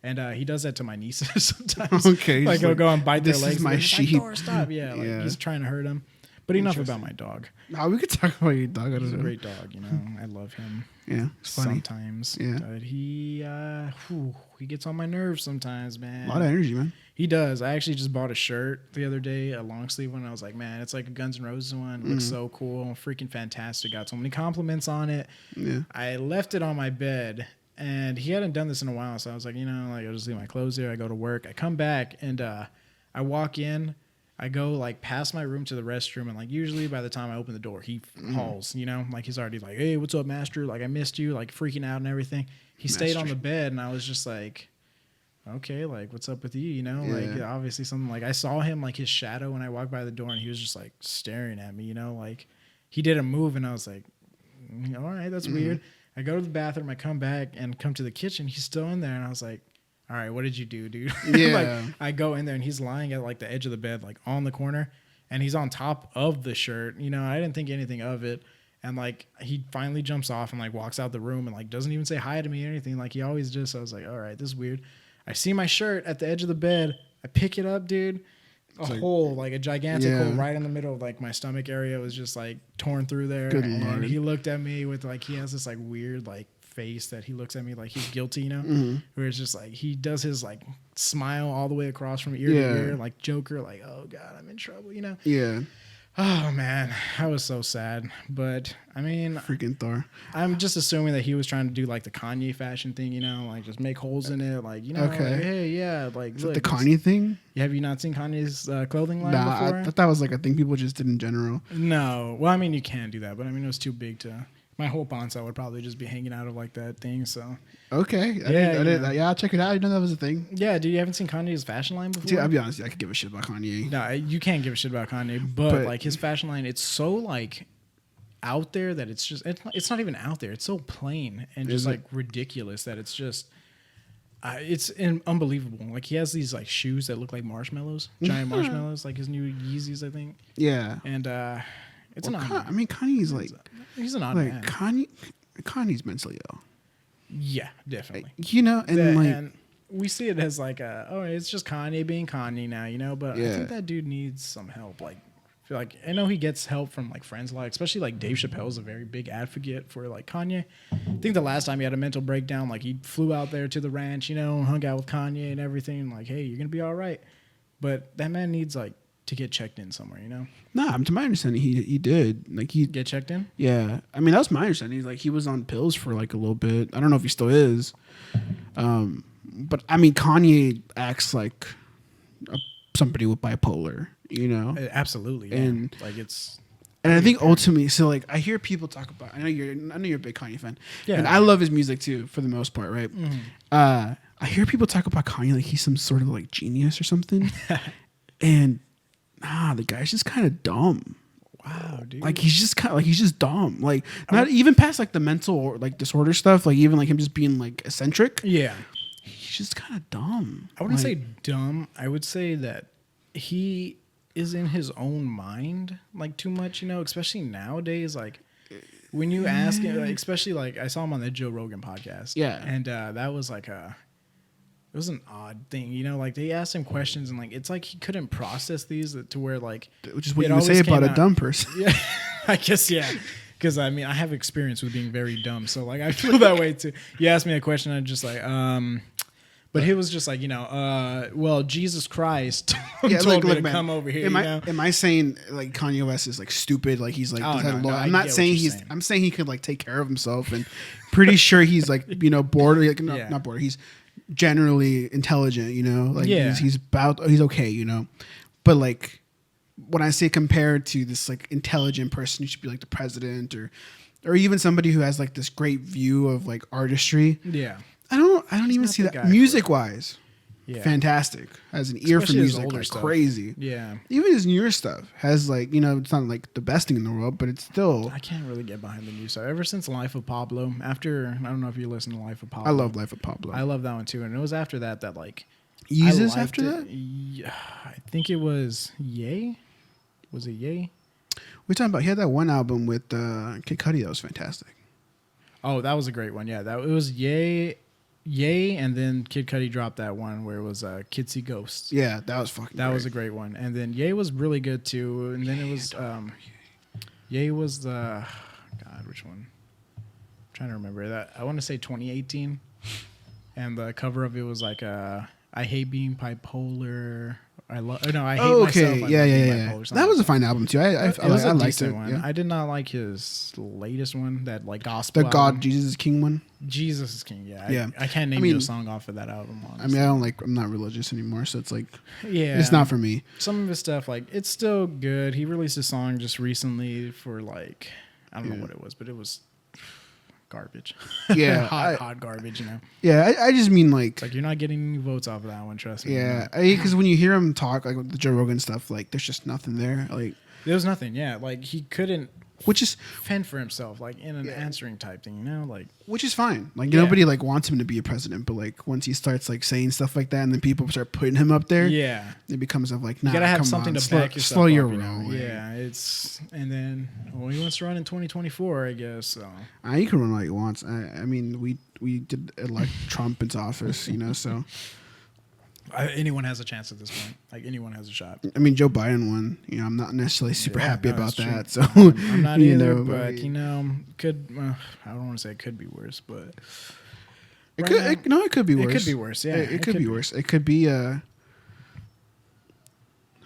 And he does that to my nieces sometimes. Okay, like he'll go and bite their this legs. Is my sheep. Like, Thor, stop! Yeah, like he's trying to hurt them. But enough about my dog. No, we could talk about your dog. He's a great dog, you know. I love him. Yeah, it's funny. Sometimes. Yeah. But he gets on my nerves sometimes, man. A lot of energy, man. He does. I actually just bought a shirt the other day, a long sleeve one. I was like, man, it's like a Guns N' Roses one. It looks so cool. Freaking fantastic. Got so many compliments on it. Yeah. I left it on my bed, and he hadn't done this in a while. So I was like, you know, like I'll just leave my clothes there. I go to work. I come back, and I walk in. I go like past my room to the restroom, and like usually by the time I open the door, he hauls, you know, like he's already like, hey, what's up, master? Like I missed you, like freaking out and everything. He stayed on the bed, and I was just like, okay, like what's up with you, you know? Like obviously something. Like I saw him like his shadow when I walked by the door, and he was just like staring at me, you know, like he didn't move, and I was like, all right, that's weird. I go to the bathroom, I come back and come to the kitchen, he's still in there, and I was like, all right, what did you do, dude? Yeah. Like I go in there and he's lying at like the edge of the bed, like on the corner, and he's on top of the shirt. You know, I didn't think anything of it. And like he finally jumps off and like walks out the room and like doesn't even say hi to me or anything. Like he always just, I was like, all right, this is weird. I see my shirt at the edge of the bed. I pick it up, dude. Hole, like a gigantic hole right in the middle of like my stomach area was just like torn through there. Good and Lord. He looked at me with like, he has this like weird like face that he looks at me like he's guilty, you know, where it's just like he does his like smile all the way across from ear to ear, like Joker, like, oh god, I'm in trouble, you know. Oh man, I was so sad. But I mean, freaking Thor. I'm just assuming that he was trying to do like the Kanye fashion thing, you know, like just make holes in it, like, you know, like, hey, yeah, like is look, the Kanye thing. Have you not seen Kanye's clothing line before? I thought that was like a thing people just did in general. No, well, I mean, you can do that, but I mean, it was too big to. My whole bonsai would probably just be hanging out of like that thing. So okay, I'll check it out. I didn't know that was a thing. Yeah, dude, you haven't seen Kanye's fashion line before? Dude, I'll be honest, I could give a shit about Kanye. No, you can't give a shit about Kanye, but like his fashion line, it's so like out there that it's just it's not even out there. It's so plain and just like ridiculous that it's just it's unbelievable. Like he has these like shoes that look like marshmallows, giant marshmallows, like his new Yeezys, I think. Yeah, and it's not. I mean, Kanye's like he's an odd like man. Kanye's mentally ill. Yeah, definitely. You know, and we see it as like it's just Kanye being Kanye now, you know. But I think that dude needs some help. Like I know he gets help from like friends a lot, especially like Dave Chappelle's a very big advocate for like Kanye. I think the last time he had a mental breakdown, like he flew out there to the ranch, you know, hung out with Kanye and everything. Like, hey, you're gonna be all right. But that man needs like to get checked in somewhere, you know? Nah, to my understanding, he did. Like he get checked in? Yeah. I mean, that was my understanding. Like he was on pills for like a little bit. I don't know if he still is. But I mean, Kanye acts like somebody with bipolar, you know? Absolutely. Yeah. And like it's. And I think ultimately, so like I hear people talk about. I know you're a big Kanye fan, Yeah. and I love his music too, for the most part, right? Mm-hmm. I hear people talk about Kanye like he's some sort of like genius or something, and the guy's just kind of dumb. Wow, dude. Like he's just dumb. Like not even past like the mental or like disorder stuff. Like even like him just being like eccentric. Yeah. He's just kind of dumb. I wouldn't say dumb. I would say that he is in his own mind like too much, you know, especially nowadays. Like when you ask him, like, especially like I saw him on the Joe Rogan podcast. Yeah. And that was like it was an odd thing, you know, like they asked him questions and like it's like he couldn't process these to where like, which is what you would say about a dumb person. Yeah, I guess, yeah. Because I mean, I have experience with being very dumb, so like I feel that way too. You asked me a question, I'm just like, but he was just like, you know, well, Jesus Christ told me to man, come over here. Am I saying like Kanye West is like stupid? Like he's like, I'm not saying I'm saying he could like take care of himself, and pretty sure he's like, you know, bored. Like, not bored. He's generally intelligent, you know, like he's okay, you know, but like when I say compared to this like intelligent person who should be like the president or even somebody who has like this great view of like artistry. Yeah. I don't even see that music wise. Yeah. Fantastic. Has an ear for music like crazy. Yeah. Even his newer stuff has like, you know, it's not like the best thing in the world, but it's still. I can't really get behind the new stuff. Ever since Life of Pablo, after, I don't know if you listen to Life of Pablo. I love Life of Pablo. I love that one too. And it was after that like. Yeezus after that? Yeah, I think it was Ye. Was it Ye? We're talking about, he had that one album with Kid Cudi that was fantastic. Oh, that was a great one. Yeah, it was Ye, and then Kid Cudi dropped that one where it was Kids See Ghosts. Yeah, that was fucking That was a great one. And then Ye was really good too. And then it was Ye was the God, which one? I'm trying to remember that. I want to say 2018. And the cover of it was like I hate being bipolar. I hate myself. Yeah. That was a fine album too. I liked it. One. Yeah. I did not like his latest one, that like gospel. The God Jesus is King one. Jesus is King. Yeah. Yeah. I can't name you a song off of that album. Honestly. I mean, I'm not religious anymore, so it's like, yeah, it's not for me. Some of his stuff, like, it's still good. He released a song just recently for like, I don't know what it was, but it was garbage. Yeah. hot garbage, you know? Yeah, I just mean like... It's like, you're not getting any votes off of that one, trust me. Yeah, because when you hear him talk, like with the Joe Rogan stuff, like there's just nothing there. Like there was nothing, yeah. Like he couldn't which is fend for himself, like in an answering type thing, you know? Like, which is fine. Like nobody like wants him to be a president, but like once he starts like saying stuff like that and then people start putting him up there, it becomes of like, nah, you gotta have something to back yourself slow up, your you roll. Know? Yeah, it's, and then he wants to run in 2024, I guess. So he can run all he wants. I mean, we did elect Trump into office, you know, so anyone has a chance at this point. Like anyone has a shot. I mean, Joe Biden won. You know, I'm not necessarily super happy about that. So I'm not either. But you know, I don't want to say it could be worse, but it could be worse. It could be worse. Yeah, it could be worse. It could be.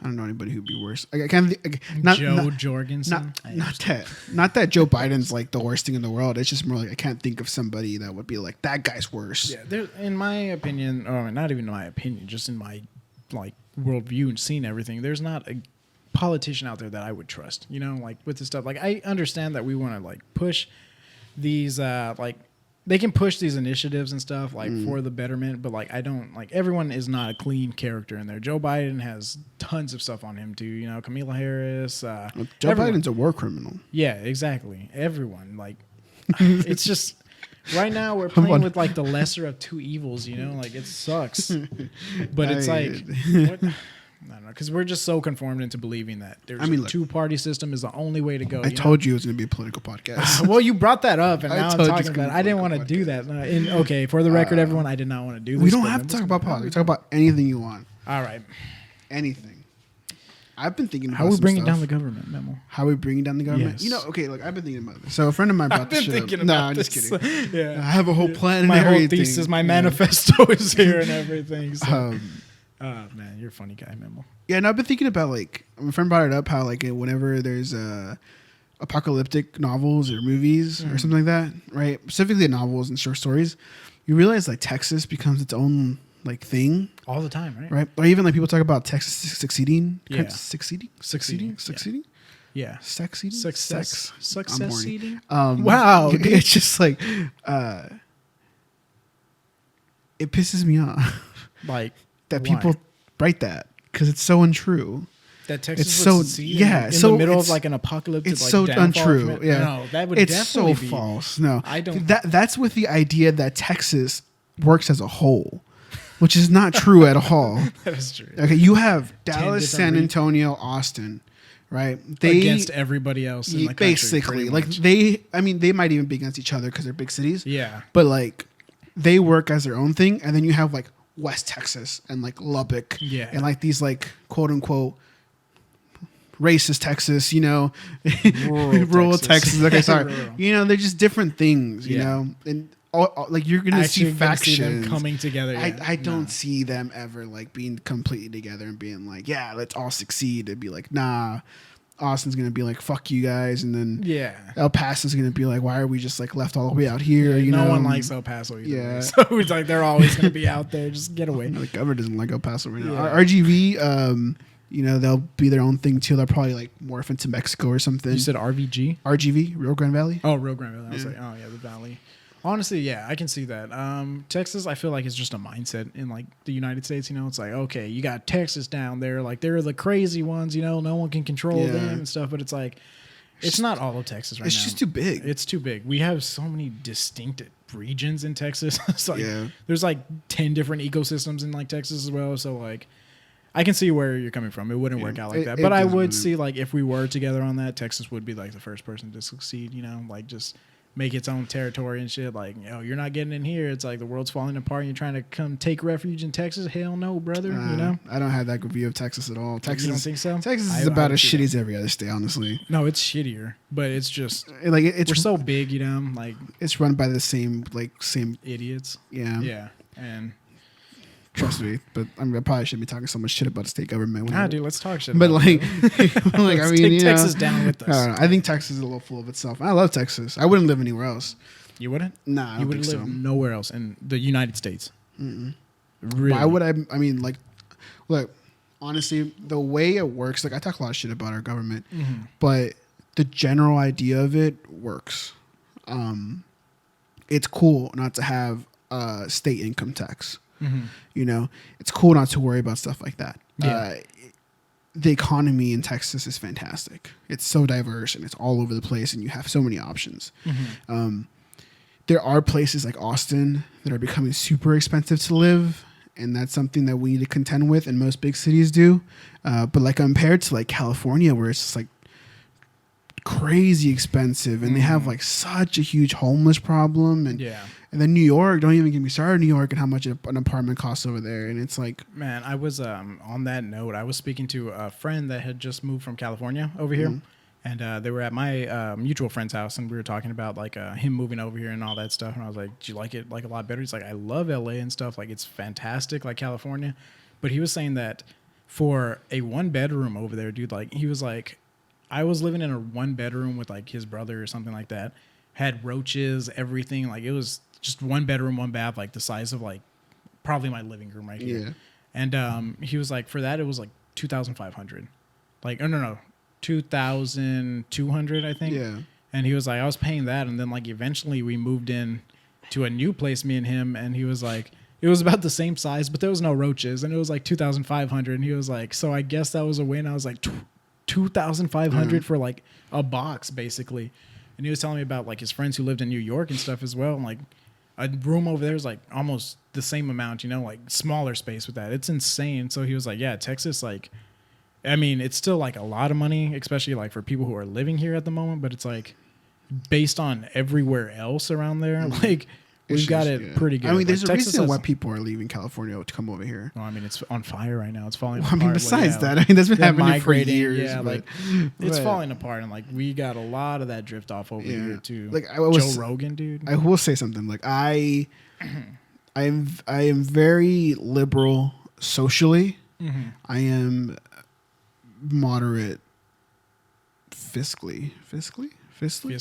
I don't know anybody who'd be worse. I can't. Joe Jorgensen. Not that Joe Biden's like the worst thing in the world. It's just more like I can't think of somebody that would be like that guy's worse. Yeah, in my opinion, or not even in my opinion, just in my like worldview and seeing everything, there's not a politician out there that I would trust. You know, like with this stuff. Like I understand that we want to like push these like. They can push these initiatives and stuff like for the betterment, but like I don't like everyone is not a clean character in there. Joe Biden has tons of stuff on him too, you know, Kamala Harris. Joe Biden's a war criminal. Yeah, exactly. Everyone like it's just right now we're playing with like the lesser of two evils, you know, like it sucks, but it's like what? I don't know, because we're just so conformed into believing that there's a two-party system is the only way to go. I told you it was going to be a political podcast. Well, you brought that up, and now I'm talking about it. I didn't want to do that. Okay, for the record, everyone, I did not want to do this. We don't have to talk about politics. We talk about anything you want. All right. Anything. I've been thinking about how are we bringing down the government, Memo? How are we bringing down the government? Yes. You know, okay, look, I've been thinking about this. So a friend of mine brought this shit up. No, I'm just kidding. Yeah. I have a whole plan my and everything. whole thesis, my manifesto is here and everything. So. Man, you're a funny guy, Memo. Yeah, and I've been thinking about like my friend brought it up how like whenever there's apocalyptic novels or movies or something like that, right? Specifically novels and short stories, you realize like Texas becomes its own like thing all the time, right? right? Or even like people talk about Texas succeeding, Yeah. succeeding. Yeah. Sex eating? Success I'm horny. eating. Wow. It's just like, it pisses me off Like that why? people write that because it's so untrue. That Texas It's would so succeed yeah. in So the middle it's- of like an apocalyptic. It's like, so downfall of untrue. humanity. Yeah, No, that would it's definitely so be false. No, I don't. That's with the idea that Texas works as a whole, which is not true at all. That is true. Okay, you have Dallas, different San Antonio, Austin, right? They Against everybody else in the country, basically pretty like much. they might even be against each other because they're big cities. Yeah. But like they work as their own thing, and then you have like West Texas and like Lubbock, Yeah. and like these like quote unquote racist Texas, rural Texas. Okay, sorry, Rural. they're just different things, Yeah. and like you're gonna see Actually gonna see them factions coming together. Yeah. I don't No. see them ever like being completely together and being like, yeah, let's all succeed. It'd be like, nah, Austin's gonna be like, fuck you guys, and then Yeah. El Paso's gonna be like, why are we just like left all the way out here? No one likes El Paso either. Yeah. Yeah. So it's like they're always going to be out there. Just get away. The governor doesn't like El Paso right now. Yeah. RGV, they'll be their own thing too. They'll probably like morph into Mexico or something. You said RVG? RGV, Rio Grande Valley. Oh, Rio Grande Valley. I was Yeah. like, oh yeah, the valley. Honestly, yeah, I can see that. Texas, I feel like it's just a mindset in like the United States. It's like, okay, you got Texas down there, like they're the crazy ones. No one can control Yeah. them and stuff. But it's like, it's not all of Texas right now. It's just too big. It's too big. We have so many distinct regions in Texas. It's like Yeah. there's like 10 different ecosystems in like Texas as well. So like, I can see where you're coming from. It wouldn't work out like that. But I would see like if we were together on that, Texas would be like the first person to succeed. Like just make its own territory and shit. Like, you're not getting in here. It's like the world's falling apart and you're trying to come take refuge in Texas. Hell no, brother. I don't have that good view of Texas at all. Texas, You don't think so? Texas is about as shitty as every other state, honestly. No, it's shittier, but it's just Like we're so big, like it's run by the same idiots. Yeah. Yeah. And trust me, but I probably shouldn't be talking so much shit about the state government. dude, let's talk shit. But about like, Let's take Texas down with us. I don't know. I think Texas is a little full of itself. I love Texas. I wouldn't live anywhere else. You wouldn't? Nah, I you don't would think live so. nowhere else in the United States. Really? Why would I? I mean, like, look, honestly, the way it works, like, I talk a lot of shit about our government, but the general idea of it works. It's cool not to have state income tax. It's cool not to worry about stuff like that. Yeah. The economy in Texas is fantastic. It's so diverse and it's all over the place, and you have so many options. There are places like Austin that are becoming super expensive to live, and that's something that we need to contend with, and most big cities do. But like compared to like California, where it's just like crazy expensive, and they have like such a huge homeless problem, and then New York, don't even get me started on New York and how much an apartment costs over there, and it's like, man, I was on that note, I was speaking to a friend that had just moved from California over here. And they were at my mutual friend's house, and we were talking about like him moving over here and all that stuff. And I was like, "Do you like it like a lot better?" He's like, "I love LA and stuff. Like it's fantastic, like California." But he was saying that for a 1-bedroom over there, dude, like he was like, I was living in a 1-bedroom with like his brother or something like that. Had roaches, everything. Like it was just 1 bedroom, 1 bath, like the size of like probably my living room right here. yeah, And he was like, for that it was like 2,500. Like, oh no. 2,200, I think. yeah. And he was like, I was paying that, and then like eventually we moved in to a new place, me and him, and he was like, it was about the same size, but there was no roaches, and it was like 2,500. And he was like, so I guess that was a win. I was like, 2,500 for like a box, basically. And he was telling me about like his friends who lived in New York and stuff as well. And like a room over there is like almost the same amount, like smaller space with that. It's insane. So he was like, yeah, Texas, like, I mean, it's still like a lot of money, especially like for people who are living here at the moment, but it's like based on everywhere else around there, like we've got it pretty good. I mean, there's like, a Texas reason has, why people are leaving California to come over here. No, I mean, it's on fire right now. It's falling Well, I apart. mean, besides Like, that, I mean, that's been they're happening for migrating, years. Yeah, but, it's but- falling apart, and like we got a lot of that drift off over here too. Like Joe Rogan, dude. I will say something. Like I am very liberal socially. I am moderate fiscally. financial,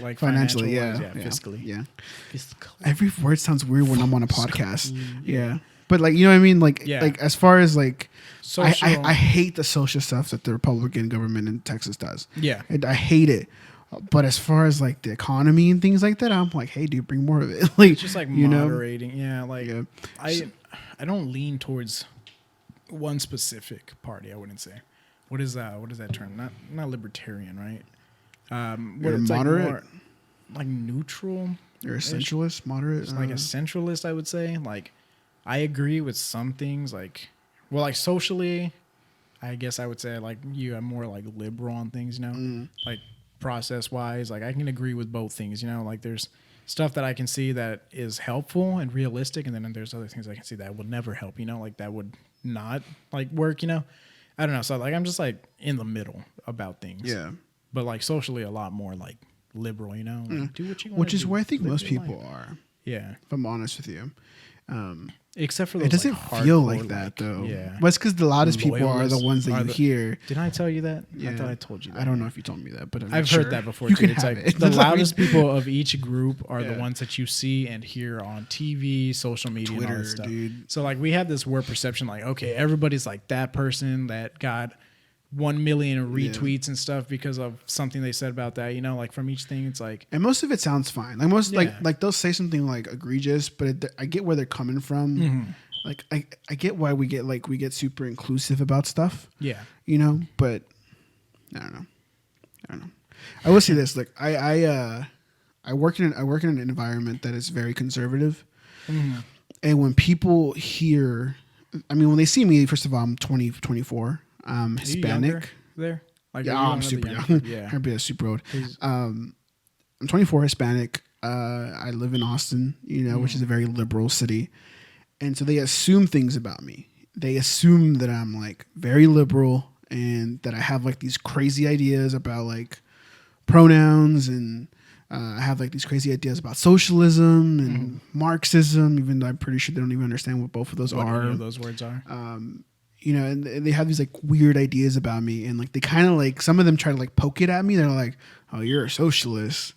like financially, fiscally. Yeah. Fiscal. Every word sounds weird when I'm on a podcast. Yeah. But like, you know what I mean? Like, like as far as like, I hate the social stuff that the Republican government in Texas does. Yeah. And I hate it. But as far as like the economy and things like that, I'm like, hey, dude, bring more of it. Like, it's just like moderating. Yeah. Like I don't lean towards one specific party. I wouldn't say. What is that? What is that term? Not libertarian, right? You're it's moderate, like neutral. You're a centralist, moderate. It's like a centralist, I would say. Like, I agree with some things. Like, well, like socially, I guess I would say like you are more like liberal on things. You know, like process wise, like I can agree with both things. You know, like there's stuff that I can see that is helpful and realistic, and then there's other things I can see that would never help. You know, like that would not like work. You know. I don't know. So like I'm just like in the middle about things. Yeah. But like socially a lot more like liberal, you know? Like, do what you want. Which is where I think most people are. Yeah. If I'm honest with you. Except for those, it doesn't feel like that though. Yeah. But it's because the loudest people are the ones that you hear. Did I tell you that? Yeah. I thought I told you that. I don't know if you told me that, but I've heard that before. You too. can It's have like it. the loudest people of each group are the ones that you see and hear on TV, social media, Twitter, and all that stuff. Dude. So like we have this word perception, like okay, everybody's like that person that got 1 million retweets and stuff because of something they said about that, you know, like from each thing. It's like, and most of it sounds fine. Like most, like they'll say something like egregious, but I get where they're coming from. Mm-hmm. Like I get why we get super inclusive about stuff. Yeah, you know, but I don't know. I will say this: like I work in an environment that is very conservative, and when people hear, I mean, when they see me, first of all, I'm 24. Hispanic. There, like yeah, I'm super young. Yeah, I'd be super old. I'm 24, Hispanic. I live in Austin, you know, which is a very liberal city, and so they assume things about me. They assume that I'm like very liberal and that I have like these crazy ideas about like pronouns, and I have like these crazy ideas about socialism and Marxism, even though I'm pretty sure they don't even understand what both of those are. Any of those words are. You know, and they have these like weird ideas about me, and like they kind of like, some of them try to like poke it at me. They're like, "Oh, you're a socialist,"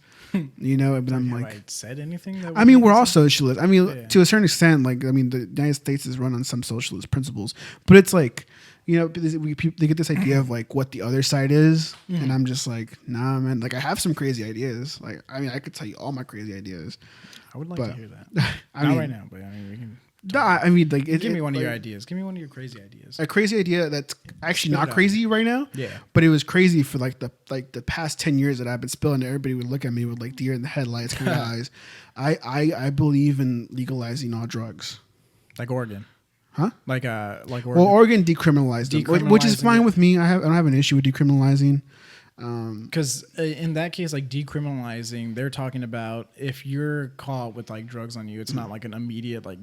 you know. But I'm like, I said anything? I mean, we're all socialists. I mean, to a certain extent, like I mean, the United States is run on some socialist principles, but it's like, you know, they get this idea of like what the other side is, and I'm just like, nah, man. Like I have some crazy ideas. Like I mean, I could tell you all my crazy ideas. I would like to hear that. Not right now, but I mean, we can. No, I mean, like, give me one of your ideas. Give me one of your crazy ideas. A crazy idea that's actually not crazy right now. Yeah, but it was crazy for like the past 10 years that I've been spilling. Everybody would look at me with like deer in the headlights kind of eyes. I believe in legalizing all drugs, like Oregon, huh? Like Oregon. Well, Oregon decriminalized them, which is fine with me. I don't have an issue with decriminalizing. Because in that case, like decriminalizing, they're talking about if you're caught with like drugs on you, it's not like an immediate like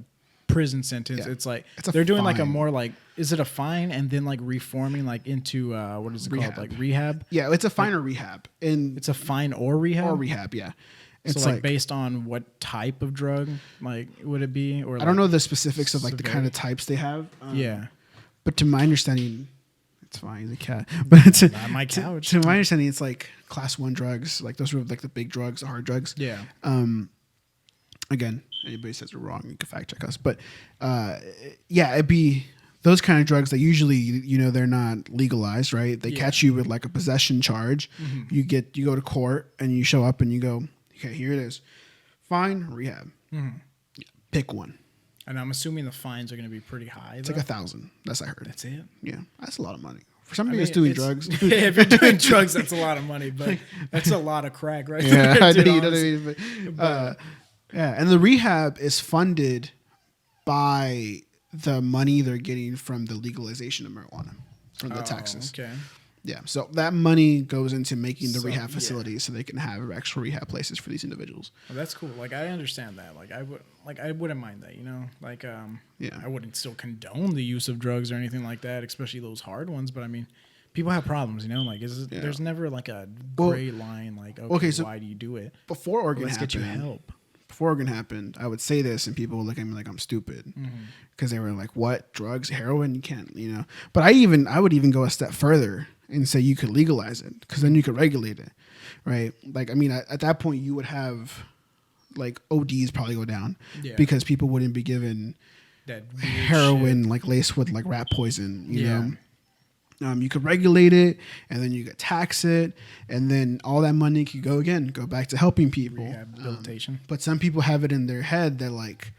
prison sentence. Yeah. It's like they're doing like a more like, is it a fine and then like reforming like into what is it called, like rehab? Yeah, it's a fine or rehab, and it's a fine or rehab. Yeah. It's so like based on what type of drug, like would it be? Or I don't know the specifics of like the kind of types they have. But to my understanding, it's fine. The cat, but it's not my couch. To my understanding, it's like class 1 drugs, like those were like the big drugs, the hard drugs. Yeah. Again, anybody says we're wrong, you can fact check us. But yeah, it'd be those kind of drugs that usually, you know, they're not legalized, right? They catch you with like a possession charge. You go to court and you show up and you go, okay, here it is, fine, rehab. Pick one. And I'm assuming the fines are going to be pretty high. It's like $1,000. That's I heard. That's it. Yeah, that's a lot of money for somebody that's doing drugs. Yeah, if you're doing drugs, that's a lot of money, but that's a lot of crack, right? Yeah, there, you know what I mean? But, yeah, and the rehab is funded by the money they're getting from the legalization of marijuana, from the taxes. Okay. Yeah, so that money goes into making the rehab facilities so they can have actual rehab places for these individuals. Well, that's cool. Like I understand that. I wouldn't mind that. You know, like I wouldn't still condone the use of drugs or anything like that, especially those hard ones. But I mean, people have problems. You know, like there's never like a gray line. Like okay, so why do you do it? Before Oregon happened, get you help. Before Oregon happened, I would say this, and people would look at me like I'm stupid because they were like, "What drugs, heroin? You can't, you know." But I would even go a step further and say you could legalize it because then you could regulate it, right? Like, I mean, at that point you would have like ODs probably go down because people wouldn't be given that heroin shit. like laced with like rat poison, you know. You could regulate it, and then you could tax it, and then all that money could go back to helping people. Rehabilitation. But some people have it in their head that like,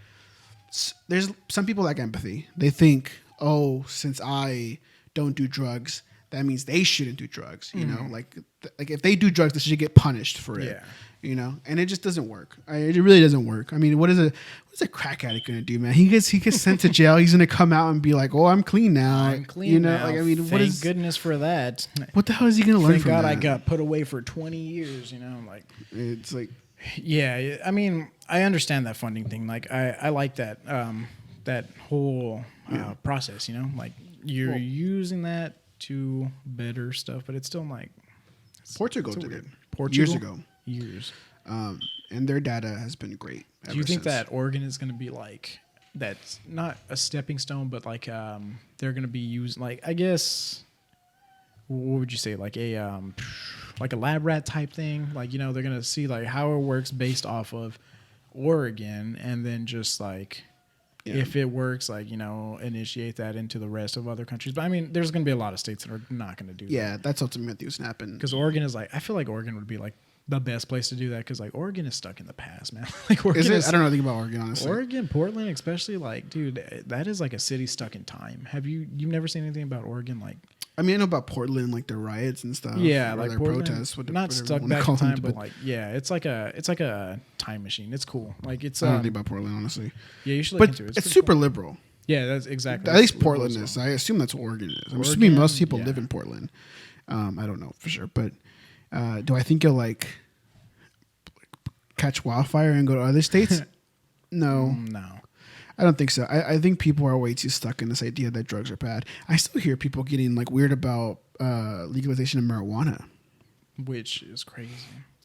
there's some people lack empathy. They think, oh, since I don't do drugs, that means they shouldn't do drugs. You know, like if they do drugs, they should get punished for it. Yeah. You know, and it just doesn't work. It really doesn't work. I mean, what is a crack addict gonna do, man? He gets sent to jail. He's gonna come out and be like, "Oh, I'm clean now." I'm clean you know, now. like I mean, Thank goodness for that. What the hell is he gonna learn Thank from God that? I got put away for 20 years. You know, like It's like, yeah. I mean, I understand that funding thing. Like I like that that whole process. You know, like you're using that to better stuff, but it's still like Portugal did it Portugal? years ago. And their data has been great. Do you think that Oregon is going to be like that's not a stepping stone, but like they're going to be used like I guess what would you say like a lab rat type thing? Like you know they're going to see like how it works based off of Oregon, and then just like if it works, like you know initiate that into the rest of other countries. But I mean, there's going to be a lot of states that are not going to do that. Yeah, that's ultimately what's going to happen. Because Oregon is like I feel like Oregon would be like the best place to do that because like Oregon is stuck in the past, man. Like Oregon is it? I don't know anything about Oregon, honestly. Oregon, Portland, especially like, dude, that is like a city stuck in time. You've never seen anything about Oregon? Like, I mean, I know about Portland, like their riots and stuff. yeah, or like their Portland, protests. not stuck back in time, but like, yeah, it's like a time machine. It's cool. Like it's. I don't think about Portland, honestly. Yeah, you should look but into it. It's super liberal. Yeah, that's exactly. At least Portland is. I assume that's what Oregon is. I'm assuming most people live in Portland. I don't know for sure, but do I think you'll like catch wildfire and go to other states? No. I don't think so. I think people are way too stuck in this idea that drugs are bad. I still hear people getting like weird about legalization of marijuana, which is crazy.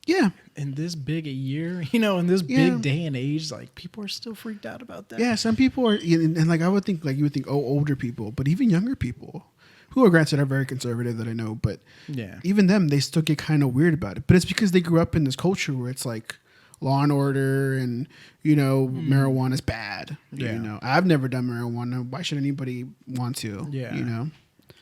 Yeah. In this big a year, you know, in this big day and age, like people are still freaked out about that. Yeah, some people are, and like I would think, like you would think, oh, older people, but even younger people, who are granted are very conservative that I know, but even them, they still get kind of weird about it. But it's because they grew up in this culture where it's like law and order, and you know, marijuana is bad. Yeah. You know, I've never done marijuana. Why should anybody want to? Yeah. You know.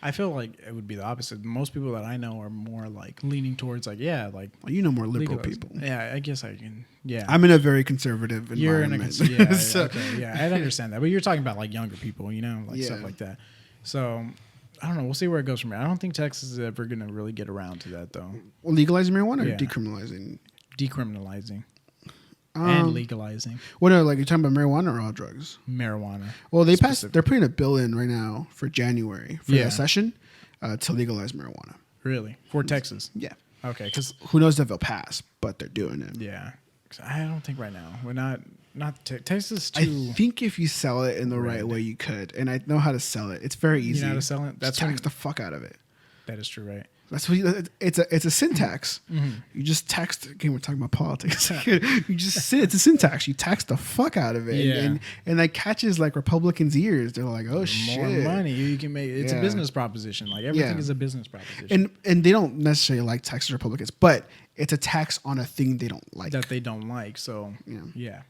I feel like it would be the opposite. Most people that I know are more like leaning towards like, like well, you know, more liberal legalized. people. Yeah, I guess I can. Yeah, I'm in a very conservative You're environment. in a so, okay, yeah, I understand that. But you're talking about like younger people, you know, like stuff like that. So I don't know. We'll see where it goes from here. I don't think Texas is ever going to really get around to that though. Well, legalizing marijuana or decriminalizing? Decriminalizing. And legalizing. Well, no, like you're talking about marijuana or all drugs? Marijuana. Well, they're putting a bill in right now for January for the session to legalize marijuana. Really? For Texas? Yeah. Okay, because who knows if it'll pass, but they're doing it. Yeah. I don't think right now. We're not Texas too. I think if you sell it in the right way, you could. And I know how to sell it. It's very easy. You know how to sell it? That's tax the fuck out of it. That is true, right? That's what it's a syntax. You just text. Again, we're talking about politics. It's a syntax. You tax the fuck out of it, and that catches like Republicans' ears. They're like, oh shit, more money you can make. It's a business proposition. Like everything is a business proposition. And they don't necessarily like Texas Republicans, but it's a tax on a thing they don't like. That they don't like. So yeah.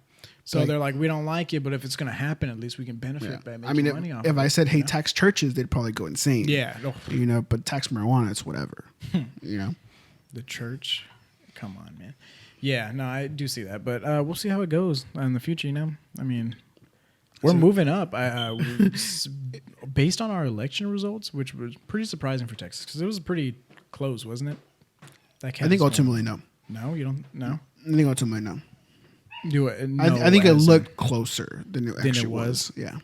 So they're like, we don't like it, but if it's going to happen, at least we can benefit by making money off of it. If I said, hey, tax churches, they'd probably go insane. Yeah. You know, but tax marijuana, it's whatever. You know? The church? Come on, man. Yeah, no, I do see that. But we'll see how it goes in the future, you know? I mean, we're moving up. Based on our election results, which was pretty surprising for Texas, because it was pretty close, wasn't it? I think ultimately, no. No, you don't? No? I think ultimately, no. I think it looked closer than it actually was. Yeah.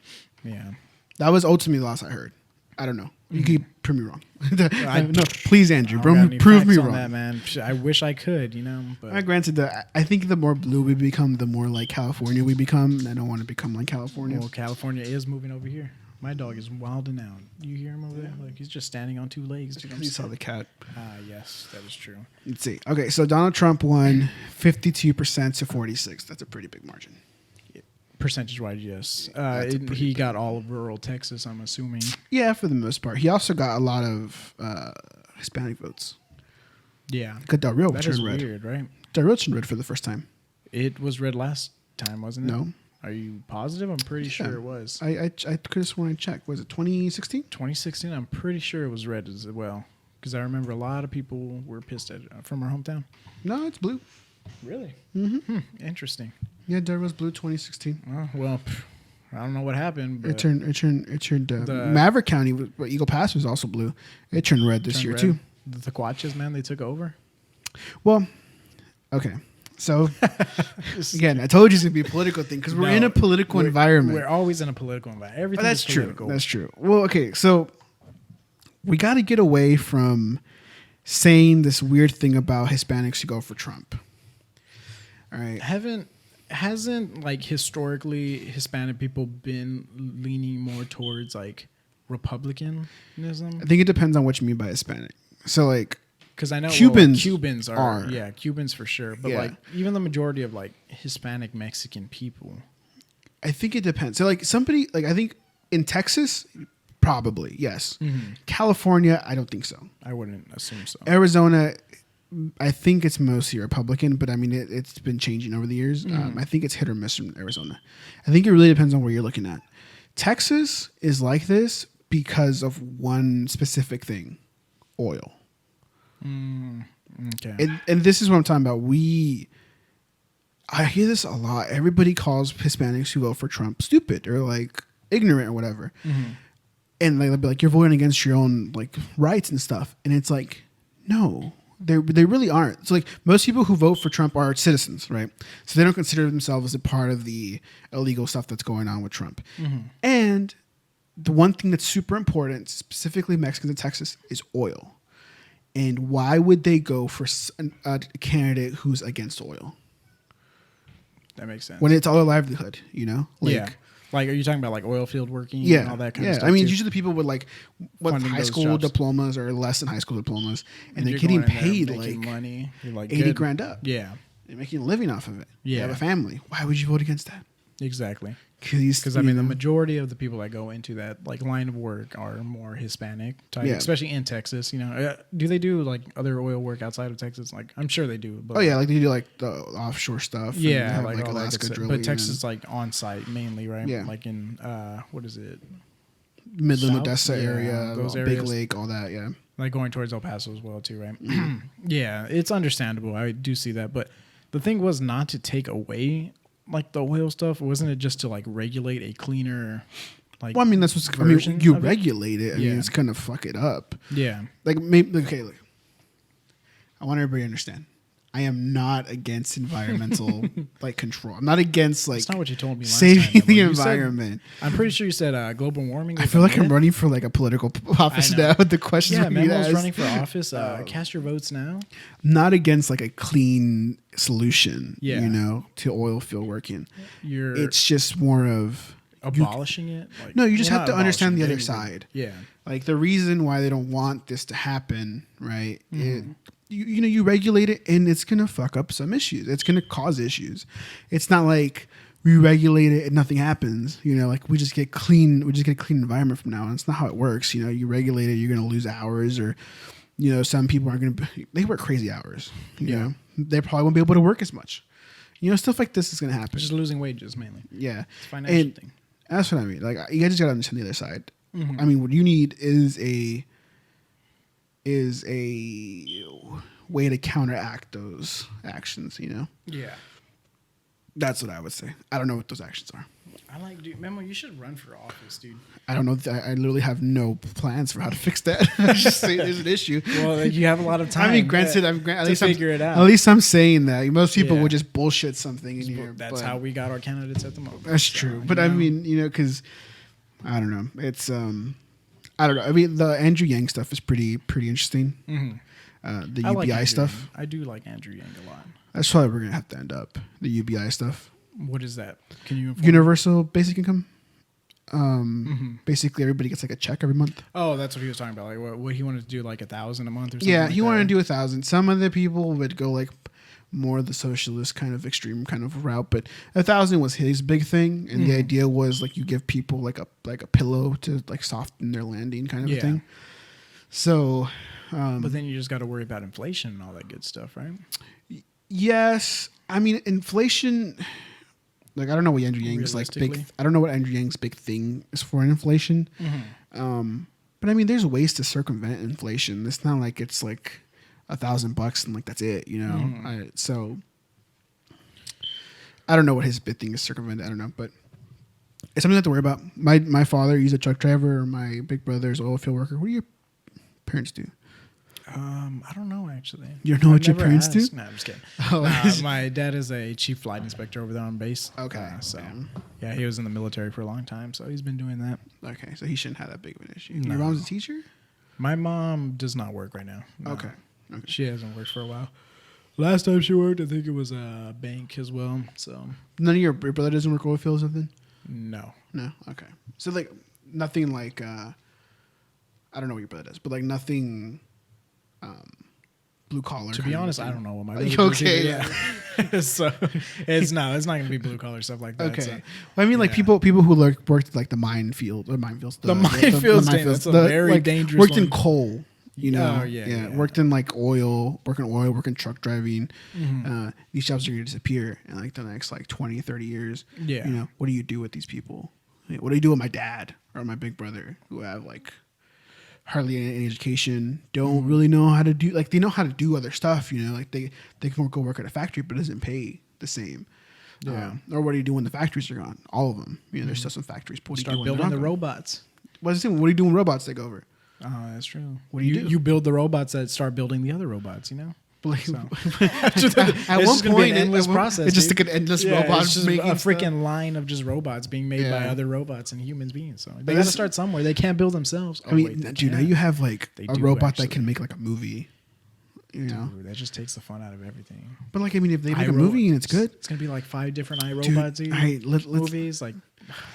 That was ultimately the last I heard. I don't know. You can prove me wrong. No, please, Andrew, prove me wrong. That, man. I wish I could, you know. But granted, I think the more blue we become, the more like California we become. I don't want to become like California. Well, California is moving over here. My dog is wilding out. You hear him over there? Like he's just standing on two legs. You saw the cat. Yes, that is true. Let's see. Okay, so Donald Trump won 52% to 46%. That's a pretty big margin. Percentage-wise, yes. He got all of rural Texas, I'm assuming. Yeah, for the most part. He also got a lot of Hispanic votes. Yeah. Got Del Rio That turned is red. weird, right? Del Rio turned red for the first time. It was red last time, wasn't it? No. Are you positive? I'm pretty sure it was. I could have sworn I checked. Was it 2016? 2016, I'm pretty sure it was red as well. Because I remember a lot of people were pissed at it from our hometown. No, it's blue. Really? Mm-hmm. Interesting. Yeah, Del Rio's blue 2016. Well, I don't know what happened. But It turned. Maverick County, where Eagle Pass was also blue. It turned red this year red. too. The Quatches, man, they took over. Well, okay. So again, I told you it's gonna be a political thing because we're in a political environment. We're always in a political environment. Everything that's is political. true. That's true. Well, okay, so we got to get away from saying this weird thing about Hispanics who go for Trump. All right. Hasn't like historically Hispanic people been leaning more towards like Republicanism? I think it depends on what you mean by Hispanic. So like, because I know Cubans are yeah, Cubans for sure, but like even the majority of like Hispanic Mexican people. I think it depends. So like somebody like I think in Texas, probably yes. Mm-hmm. California, I don't think so. I wouldn't assume so. Arizona, I think it's mostly Republican, but I mean it's been changing over the years. I think it's hit or miss from Arizona. I think it really depends on where you're looking at. Texas is like this because of one specific thing: oil. Okay. And this is what I'm talking about. I hear this a lot. Everybody calls Hispanics who vote for Trump stupid or like ignorant or whatever. Mm-hmm. And like, they'll be like, you're voting against your own like rights and stuff. And it's like, no, they really aren't. So like most people who vote for Trump are citizens, right? So they don't consider themselves as a part of the illegal stuff that's going on with Trump. Mm-hmm. And the one thing that's super important, specifically Mexicans in Texas, is oil. And why would they go for a candidate who's against oil? That makes sense. When it's all their livelihood, you know? Like, yeah. Like, are you talking about like oil field working and all that kind of stuff? I mean, too? usually people with like high school jobs. diplomas or less than high school diplomas, and they're you're getting going in there paid making like money. You're like 80 good. grand up. Yeah. They're making a living off of it. Yeah. They have a family. Why would you vote against that? Exactly. Because I mean, the majority of the people that go into that like line of work are more Hispanic type, especially in Texas. You know, do they do like other oil work outside of Texas? Like, I'm sure they do. But, like they do like the offshore stuff. Yeah, like all Alaska that. drilling. But Texas, like on site mainly, right? Yeah. Like in what is it? Midland, South? Odessa area, those Big areas. Lake, all that. Yeah. Like going towards El Paso as well too, right? Yeah, it's understandable. I do see that, but the thing was not to take away like the oil stuff. Wasn't it just to like regulate a cleaner, like? Well, I mean, that's what's. I mean, you regulate it. I mean, it's gonna fuck it up. Yeah. Like maybe look. I want everybody to understand. I am not against environmental like control. I'm not against like. That's not what you told me. Last saving time, the environment. I'm pretty sure you said global warming. I feel like I'm running for like a political office now with the questions. Yeah, Memo's running for office. Cast your votes now. Not against like a clean solution. Yeah. You know, to oil field working. It's just more of abolishing it. Like, no, you just have to understand the other side. Yeah. Like the reason why they don't want this to happen, right? You regulate it and it's going to fuck up some issues. It's going to cause issues. It's not like we regulate it and nothing happens. You know, like we just get a clean environment from now on. It's not how it works. You know, you regulate it, you're going to lose hours or, you know, some people aren't going to, they work crazy hours. You know, they probably won't be able to work as much. You know, stuff like this is going to happen. Just losing wages mainly. Yeah. It's a financial thing. That's what I mean. Like you guys just got to understand the other side. I mean, what you need is a way to counteract those actions, you know? Yeah. That's what I would say. I don't know what those actions are. I like, dude, Memo, you should run for office, dude. I don't know. I literally have no plans for how to fix that. I just say there's an issue. Well, you have a lot of time. I mean, granted, at least figure it out. At least I'm saying that. Most people would just bullshit something in here. That's how we got our candidates at the moment. That's true. But I mean, you know, because I don't know. It's I don't know. I mean, the Andrew Yang stuff is pretty interesting. The UBI stuff. I do like Andrew Yang a lot. That's probably where we're gonna have to end up. The UBI stuff. What is that? Can you inform Universal Basic Income? Basically, everybody gets like a check every month. Oh, that's what he was talking about. Like what he wanted to do, like 1,000 a month or something. Yeah, like he that. wanted to do 1,000. Some other people would go like more the socialist kind of extreme kind of route, but 1,000 was his big thing, and the idea was like you give people like a pillow to like soften their landing kind of a thing. So But then you just got to worry about inflation and all that good stuff, right? Yes, I mean inflation. Like I don't know what Andrew Yang's like big. I don't know what Andrew Yang's big thing is for inflation. But I mean, there's ways to circumvent inflation. It's not like it's like $1,000 and like that's it, you know. So I don't know what his big thing is circumvent. I don't know, but it's something I have to worry about. My father, he's a truck driver. My big brother's oil field worker. What do your parents do? I don't know actually. You don't know what your parents do? No, I'm just kidding. My dad is a chief flight inspector over there on base. Okay. Yeah, he was in the military for a long time, so he's been doing that. Okay, so he shouldn't have that big of an issue. No. Your mom's a teacher? My mom does not work right now. No. Okay. She hasn't worked for a while. Last time she worked, I think it was a bank as well. So none of your brother doesn't work oil field or something? No. Okay. So like nothing like I don't know what your brother does, but like nothing blue collar. To be honest, I don't know what my brother does. Okay. Yeah. So it's not going to be blue collar stuff like that. Okay. So, well, I mean, like people who worked like the minefields. The minefields. That's a very like, dangerous. Worked one. in coal. You know, yeah. Worked in like working truck driving. These jobs are going to disappear in like the next like 20, 30 years. Yeah. You know, what do you do with these people? What do you do with my dad or my big brother who have like hardly any education, don't really know how to do, like they know how to do other stuff, you know, like they can go work at a factory, but it doesn't pay the same. Yeah. Or what do you do when the factories are gone? All of them. You know, there's still some factories. Start building the robots. What do you do when robots take over? Oh, that's true. What do you do? You build the robots that start building the other robots, you know? Like, so. At one point, an endless process. It's just like an endless robot. It's just a freaking line of just robots being made by other robots and humans beings. So they got to start somewhere. They can't build themselves. I mean, dude, now you have like a robot that can make like a movie. You know, that just takes the fun out of everything. But like, I mean, if they make a movie and it's good, it's gonna be like 5 different iRobot movies. Like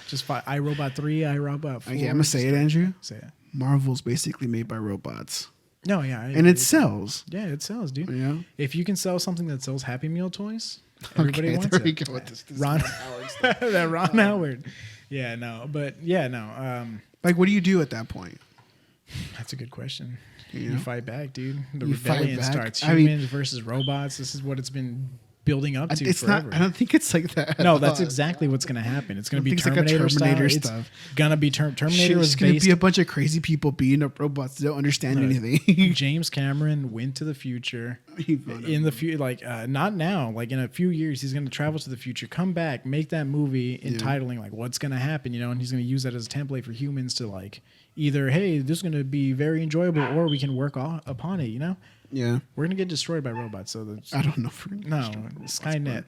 just iRobot 3, iRobot 4. Okay, I'm gonna say it, Andrew. Say it. Marvel's basically made by robots. No, yeah. And it sells. Yeah, it sells, dude. Yeah. If you can sell something that sells Happy Meal toys, everybody wants it. Go with this Ron Howard. Yeah, no. But, yeah, no. Like, what do you do at that point? That's a good question. You You fight back, dude. The You rebellion fight back. starts. Humans versus robots. This is what it's been building up to forever. I don't think it's like that. No, that's exactly what's going to happen. It's going to be Terminator stuff. It's going to be Terminator was It's going to be a bunch of crazy people beating up robots that don't understand anything. James Cameron went to the future. In the future, like not now, like in a few years, he's going to travel to the future, come back, make that movie entitling like what's going to happen, you know, and he's going to use that as a template for humans to like either, hey, this is going to be very enjoyable, or we can work upon it, you know. Yeah, we're gonna get destroyed by robots. So I don't know. Skynet.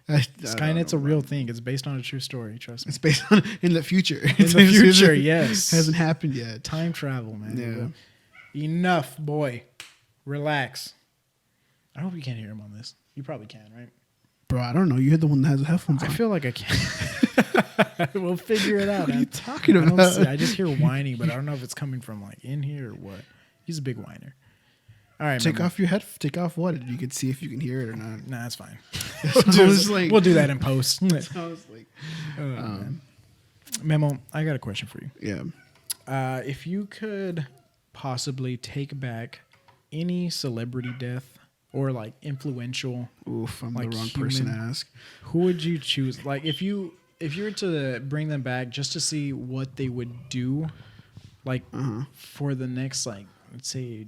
Skynet's a real thing. It's based on a true story. Trust me. It's based on in the future. In the future, yes. Hasn't happened yet. Time travel, man. Yeah. Enough, boy. Relax. I hope you can't hear him on this. You probably can, right? Bro, I don't know. You're the one that has the headphones on. I feel like I can. We'll figure it out. What are you talking about? I just hear whining, but I don't know if it's coming from like in here or what. He's a big whiner. All right, take off your head. Take off what? You can see if you can hear it or not. Nah, that's fine. We'll do that in post. Sounds like, Memo, I got a question for you. Yeah. If you could possibly take back any celebrity death or like influential, oof, I'm like the wrong human, person to ask. Who would you choose? Like if you were to bring them back just to see what they would do, like for the next like let's say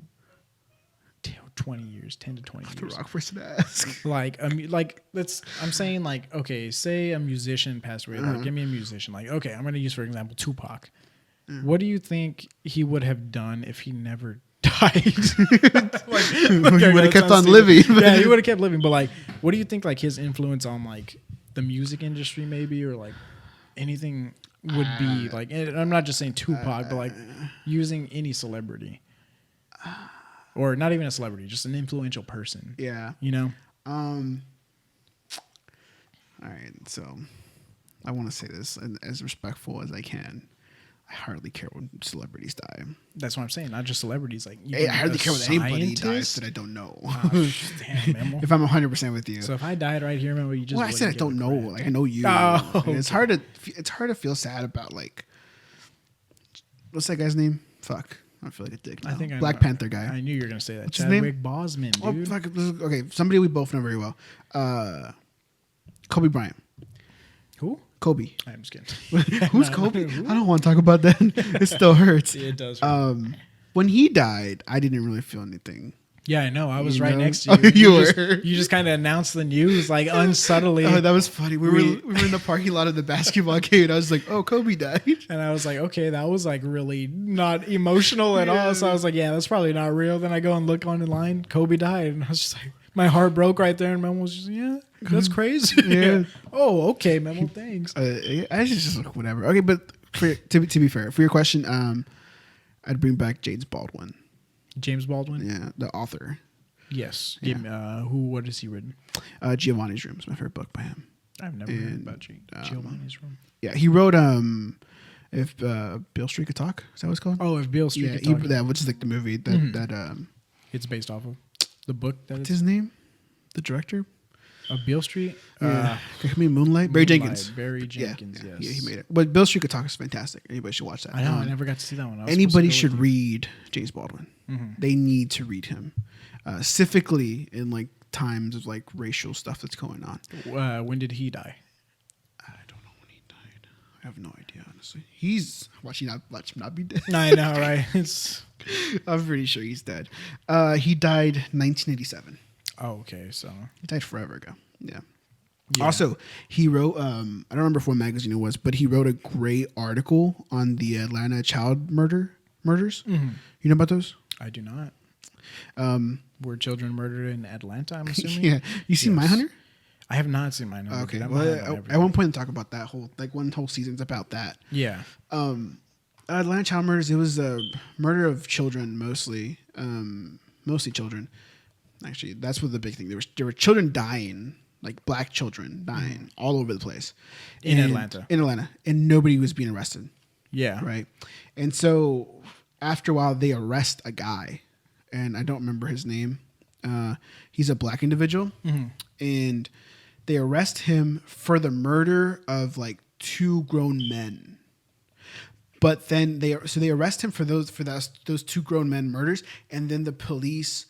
20 years, 10 to 20 years. The wrong person to ask. Like I'm saying like, okay, say a musician passed away. Like, give me a musician. Like, okay, I'm going to use, for example, Tupac. What do you think he would have done if he never died? He would have kept on living. Yeah, he would have kept living. But like, what do you think like his influence on like the music industry maybe, or like anything would be like, and I'm not just saying Tupac, but like using any celebrity. Or not even a celebrity, just an influential person. Yeah. You know? All right. So I want to say this as respectful as I can. I hardly care when celebrities die. That's what I'm saying. Not just celebrities. Like I hardly care when anybody dies that I don't know. Damn, man. If I'm 100% with you. So if I died right here, man, you just. Well, I said I don't know. Like I know you. Oh, okay. It's hard to feel sad about like. What's that guy's name? Fuck. I feel like a dick now. I think I Black know. Panther guy. I knew you were gonna say that. What's his name? Chadwick Boseman, Oh, dude. fuck, okay, somebody we both know very well. Kobe Bryant. Who? Kobe. I'm just kidding. Who's Kobe? I don't want to talk about that. It still hurts. Yeah, it does. When he died, I didn't really feel anything. Yeah, I know. I was You right know? next to you. Oh, you Just, were. you just kind of announced the news like unsubtly. Oh, that was funny. We were in the parking lot of the basketball game, and I was like, "Oh, Kobe died." And I was like, okay, that was like really not emotional at all. So I was like, yeah, that's probably not real. Then I go and look online, Kobe died, and I was just like, my heart broke right there. And Memo was just, yeah, that's crazy. Yeah. Oh, okay, Memo, thanks. I just like, whatever. Okay, but to be fair, for your question, I'd bring back James Baldwin. James Baldwin. Yeah, the author. Yes. Yeah. Give me, what has he written? Giovanni's Room is my favorite book by him. I've never heard about Giovanni's Room. Yeah, he wrote If Beale Street Could Talk. Is that what it's called? Oh, If Beale Street Yeah, Could Talk. that which is like the movie that It's based off of the book that what's it's his name? The director? of Beale Street. Yeah. Moonlight. Barry Jenkins. Barry Jenkins. Yeah, Yes. yeah, he made it. But Beale Street Could Talk is fantastic. Anybody should watch that. I know. I never got to see that one. Anybody should read James Baldwin. They need to read him, specifically in like times of like racial stuff that's going on. When did he die? I don't know when he died. I have no idea, honestly. He's watch him not be dead. I know, right? It's I'm pretty sure he's dead. He died 1987. oh, okay. So He died forever ago. Yeah. yeah. Also, he wrote, I don't remember what magazine it was, but he wrote a great article on the Atlanta child murders. Mm-hmm. You know about those? I do not. Were children murdered in Atlanta? I'm assuming. Yeah. You seen Yes. Mindhunter? I have not seen mine. Okay. Well, at one point, talk about that whole, like one whole season's about that. Yeah. Atlanta child murders. It was a murder of children, mostly children. Actually, that's what the big thing. There were children dying, like black children dying all over the place In Atlanta. In Atlanta, and nobody was being arrested. Yeah. Right. And so after a while, they arrest a guy, and I don't remember his name. He's a black individual, and they arrest him for the murder of like 2 grown men. But then they arrest him for those 2 grown men murders, and then the police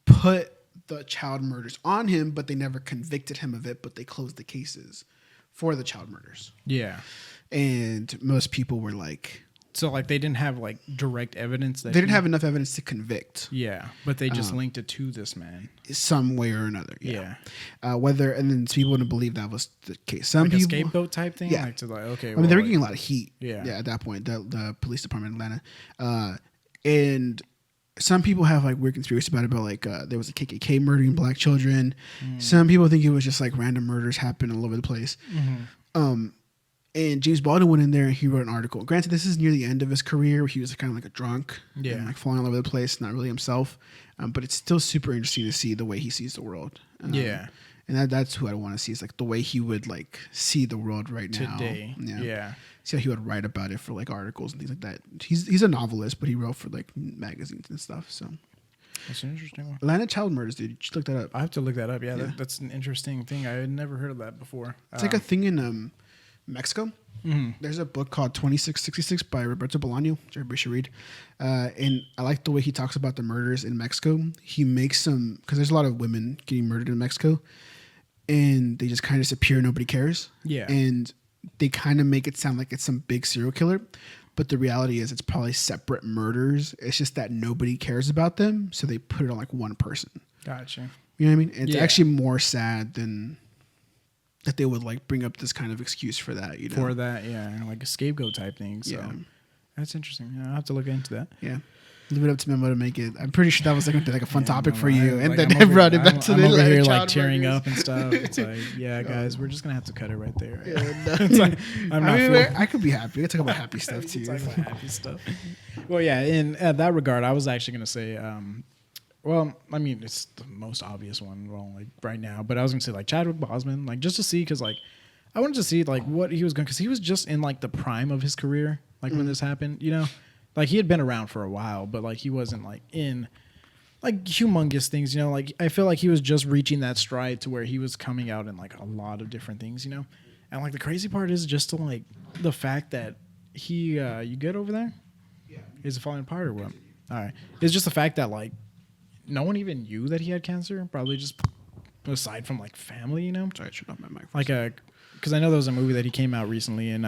put the child murders on him, but they never convicted him of it. But they closed the cases for the child murders. Yeah. And most people were like, So like they didn't have like direct evidence that they didn't have enough evidence to convict Yeah, but they just linked it to this man. some way or another. Yeah. And then people wouldn't believe that was the case. Some Like a people, scapegoat type thing. Yeah. Like to like okay. I mean, they were getting a lot of heat. Yeah. At that point, the police department in Atlanta, and some people have like weird conspiracy about it. But like there was a KKK murdering black children. Some people think it was just like random murders happen all over the place. And James Baldwin went in there and he wrote an article. Granted, this is near the end of his career where he was kind of like a drunk, and like flying all over the place, not really himself. But it's still super interesting to see the way he sees the world. Yeah. And that's who I want to see is like the way he would like see the world right now. Today. Yeah. See how he would write about it for like articles and things like that. He's a novelist, but he wrote for like magazines and stuff. So That's an interesting one. Atlanta child murders, dude. You should look that up. I have to look that up. Yeah, Yeah. that's an interesting thing. I had never heard of that before. It's like a thing in Mexico. There's a book called 2666 by Roberto Bolaño, which everybody should read. And I like the way he talks about the murders in Mexico. He makes some, because there's a lot of women getting murdered in Mexico, and they just kind of disappear. Nobody cares. Yeah. And they kind of make it sound like it's some big serial killer. But the reality is it's probably separate murders. It's just that nobody cares about them. So they put it on like one person. Gotcha. You know what I mean? It's Yeah. actually more sad than that they would like bring up this kind of excuse for that, you know? For that, yeah, like a scapegoat type thing. So Yeah. that's interesting. Yeah, I'll have to look into that. Yeah. Leave it up to Memo to make it. I'm pretty sure that was like a fun Yeah, topic no, for you. I- And like, then I'm I over- brought it back I'm- to I'm the over here child like tearing murders. up and stuff. It's like, yeah, guys, we're just gonna have to cut it right there. Yeah, no. It's like, I'm not I mean, feeling- I could be happy. We can talk about happy stuff We too. can talk about happy stuff. Well, yeah. In that regard, I was actually gonna say, well, I mean, it's the most obvious one, well, like right now. But I was gonna say like Chadwick Boseman, like just to see, because like I wanted to see like what he was going, because he was just in like the prime of his career, like when this happened. You know, like he had been around for a while, but like he wasn't like in like humongous things. You know, like I feel like he was just reaching that stride to where he was coming out in like a lot of different things. You know, and like the crazy part is just to like the fact that he, you good over there? Is it falling apart or what? All right. It's just the fact that like no one even knew that he had cancer. Probably just aside from like family, you know. Sorry, I shut off my mic. Like because I know there was a movie that he came out recently in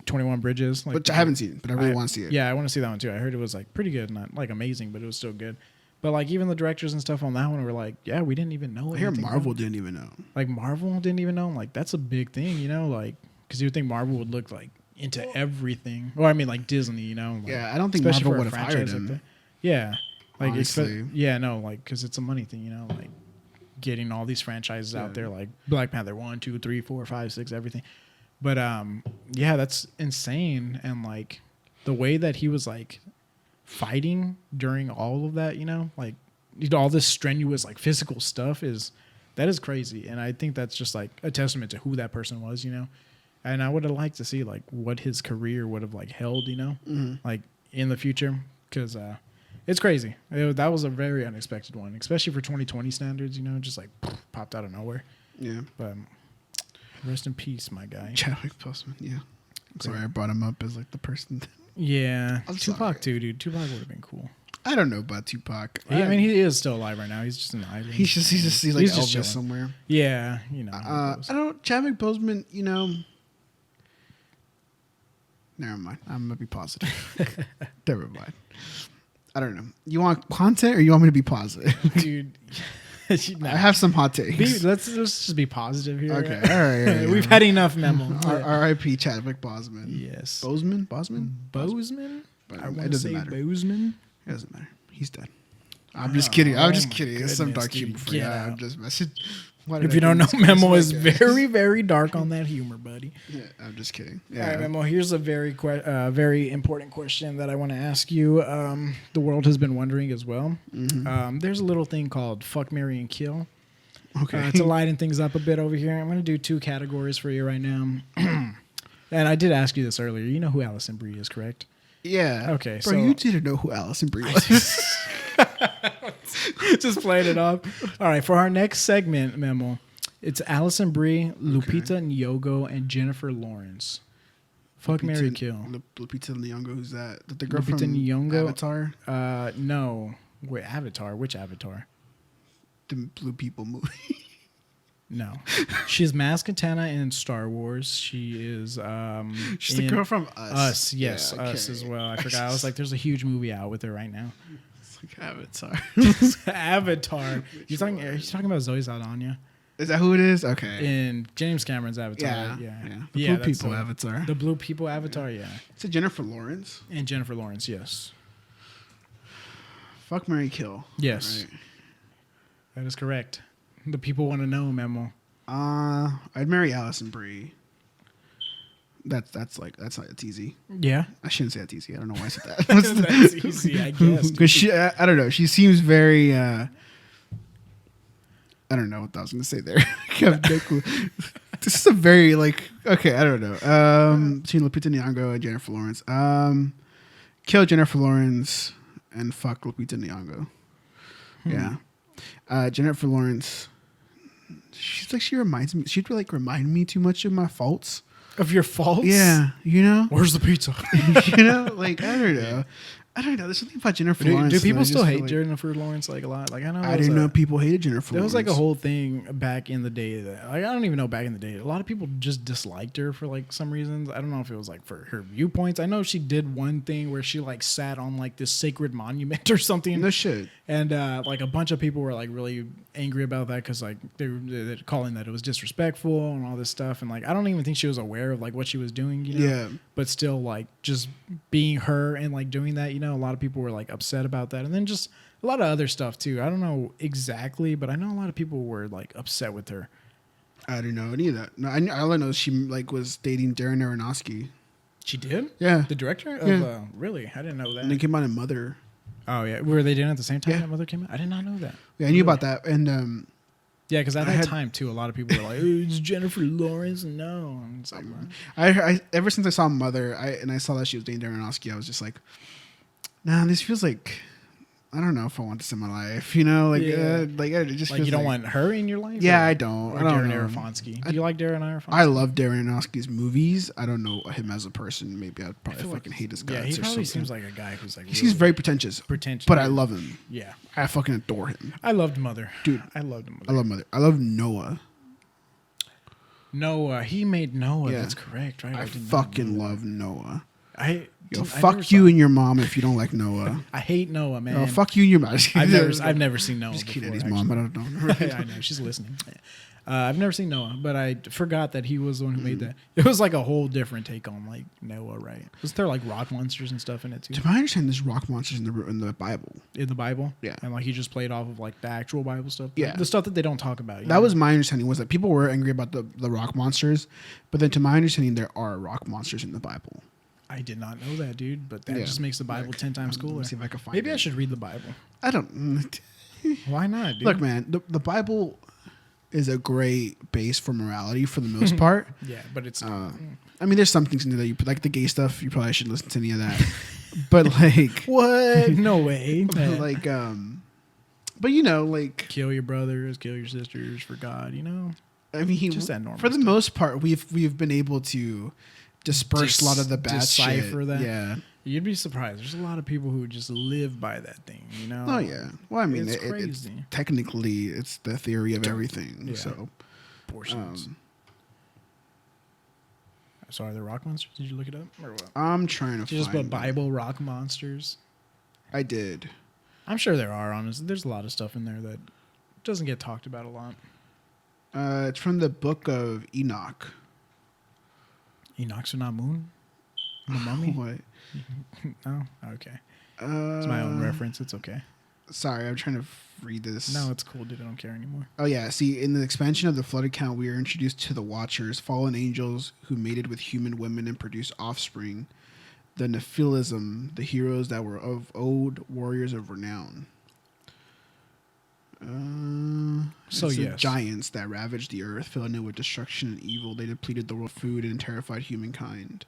21 Bridges, like, Which I haven't seen, but I really want to see it. Yeah, I want to see that one too. I heard it was like pretty good, not like amazing, but it was still good. But like even the directors and stuff on that one were like, yeah, we didn't even know. I hear anything Marvel about it. didn't even know. Like Marvel didn't even know. Like that's a big thing, you know. Like because you would think Marvel would look like into everything, or I mean like Disney, you know. Like, Yeah, I don't think especially Marvel for a would have hired franchise him. like that. Yeah, like Honestly. yeah, no, like because it's a money thing, you know, like getting all these franchises out there, like Black Panther 1, 2, 3, 4, 5, 6, everything. But yeah, that's insane. And like the way that he was like fighting during all of that, you know, like all this strenuous like physical stuff is crazy. And I think that's just like a testament to who that person was, you know. And I would have liked to see like what his career would have like held, you know, like in the future, because it's crazy. That was a very unexpected one, especially for 2020 standards, you know, just like popped out of nowhere. Yeah. But rest in peace, my guy. Chadwick Boseman. Yeah. I'm sorry, I brought him up as like the person. Yeah, I'm Tupac sorry. too, dude. Tupac would have been cool. I don't know about Tupac. I mean, he is still alive right now. He's just in the island. He's just like He's Elvis just chilling. somewhere. Yeah, you know. I don't. Chadwick Boseman. You know. Never mind. I'm gonna be positive. Never mind. I don't know. You want content or you want me to be positive? Dude. I have some hot takes. Let's just be positive here. Okay. All right. We've had enough memo. R.I.P. Chadwick Boseman. Yes. Boseman? Boseman? But I want it to doesn't say matter. Boseman. It doesn't matter. He's dead. I'm just kidding. I'm just kidding. It's some goodness, dark humor dude. for you. Get I'm out. just messing. What If did you I don't do know, this Memo podcast? is very, very dark on that humor, buddy. Yeah, I'm just kidding. All Yeah. right, Memo, here's a very important question that I want to ask you. The world has been wondering as well. There's a little thing called Fuck, Marry, and Kill. Okay. To lighten things up a bit over here, I'm going to do 2 categories for you right now. And I did ask you this earlier. You know who Allison Brie is, correct? Yeah. Okay, Bro, so- you didn't know who Allison Brie was. Just playing it off. All right, for our next segment, Memo, it's Allison Brie, Lupita Nyong'o, and Jennifer Lawrence. Fuck, Marry, Kill. Lupita Nyong'o, who's that? The girl Lupita from Nyong'o? Avatar? No. Wait, Avatar? Which Avatar? The Blue People movie. No. She's Maz Kanata in Star Wars. She is She's the girl from Us. Us, yes, Yeah, Us okay. as well. I forgot. I was like, there's a huge movie out with her right now. It's like Avatar. Avatar. Are you talking about Zoe Saldana? Is that who it is? Okay. In James Cameron's Avatar. Yeah. Right? Yeah. The Yeah, Blue that's People the- Avatar. The Blue People Avatar, yeah. Is it Jennifer Lawrence? And Jennifer Lawrence, yes. Fuck, Marry, Kill. Yes. Right. That is correct. The people want to know, Memo. I'd marry Allison Brie. That's easy. Yeah. I shouldn't say that's easy. I don't know why I said that. That's easy, I guess. dude. Because I don't know. She seems very. I don't know what I was going to say there. I have no clue. This is a very okay. I don't know. Between Lupita Nyong'o and Jennifer Lawrence. Kill Jennifer Lawrence and fuck Lupita Nyong'o. Yeah. Jennifer Lawrence. She reminds me. She'd remind me too much of my faults. Of your faults? Yeah, you know. Where's the pizza? You know, I don't know. There's something about Jennifer Lawrence. Do that people I still just hate feel Jennifer Lawrence a lot? I know. I didn't know people hated Jennifer There Lawrence. was a whole thing back in the day that I don't even know back in the day. A lot of people just disliked her for some reasons. I don't know if it was for her viewpoints. I know she did one thing where she sat on this sacred monument or something. No shit. And a bunch of people were really angry about that because they're calling that it was disrespectful and all this stuff. And I don't even think she was aware of what she was doing. You know? Yeah. But still just being her and doing that. You know, a lot of people were upset about that. And then just a lot of other stuff too. I don't know exactly, but I know a lot of people were upset with her. I didn't know any of that. No, all I know is she was dating Darren Aronofsky. She did? Yeah. The director of Yeah. really? I didn't know that. And they came out in Mother. Oh yeah, were they doing it at the same time Yeah. that Mother came out? I did not know that. Yeah, I knew about that. And Yeah, because at I that had- time too, a lot of people were like, "Oh, it's Jennifer Lawrence." No, and it's I ever since I saw Mother, I saw that she was dating Darren Aronofsky, I was just like, nah, this feels like I don't know if I want this in my life. You know, like Yeah. it just Like feels you don't want her in your life? Yeah, or, I don't. Or I don't Darren know. Aronofsky. Do you like Darren Aronofsky? I love Darren Aronofsky's movies. I don't know him as a person. Maybe I'd probably fucking hate his guts. Yeah, he or probably something. seems like a guy who's like. He seems very pretentious. But I love him. Yeah, I fucking adore him. I loved Mother, Dude. I loved Mother. I love Mother. I love Noah. Noah. He made Noah. Yeah. That's correct, right? I did not fucking know that. love Noah. Yo, fuck you and your mom if you don't like Noah. I hate Noah, man. No, fuck you and your mom. I've never seen Noah. Just before, kidding, his actually. mom. I don't know. I know she's listening. I've never seen Noah, but I forgot that he was the one who made that. It was like a whole different take on like Noah, right? Was there like rock monsters and stuff in it too? To my understanding, there's rock monsters in the Bible. In the Bible, Yeah. and like he just played off of like the actual Bible stuff. Yeah. The stuff that they don't talk about. That was my understanding. Was that people were angry about the rock monsters, but then to my understanding, there are rock monsters in the Bible. I did not know that, dude. But that Yeah. just makes the Bible 10 times cooler. Let me see if I can find Maybe it. I should read the Bible. I don't. Why not, dude? Look, man, the Bible is a great base for morality for the most part. Yeah, but it's. I mean, there's some things in there that you put, like the gay stuff. You probably shouldn't listen to any of that. But like, what? No way. like, but you know, like, Kill your brothers, kill your sisters for God. You know. I mean, Just that normal for the stuff. most part, we've been able to disperse a lot of the bad decipher shit. that. Yeah. You'd be surprised. There's a lot of people who just live by that thing. You know. Oh yeah. Well, I mean, It's it's crazy. technically it's the theory of everything. Yeah. So, Portions. So are there rock monsters? Did you look it up or what? I'm trying to Did you just put find. Bible rock monsters? I did. I'm sure there are. Honestly, there's a lot of stuff in there that doesn't get talked about a lot. It's from the book of Enoch. Enoch's not moon. The mummy. What? No. Okay. It's my own reference. It's okay. Sorry, I'm trying to read this. No, it's cool, dude. I don't care anymore. Oh yeah, see, in the expansion of the flood account, we are introduced to the Watchers, fallen angels who mated with human women and produced offspring. The Nephilim, the heroes that were of old, warriors of renown. So it's the yes. giants that ravaged the earth, filling it with destruction and evil. They depleted the world of food and terrified humankind.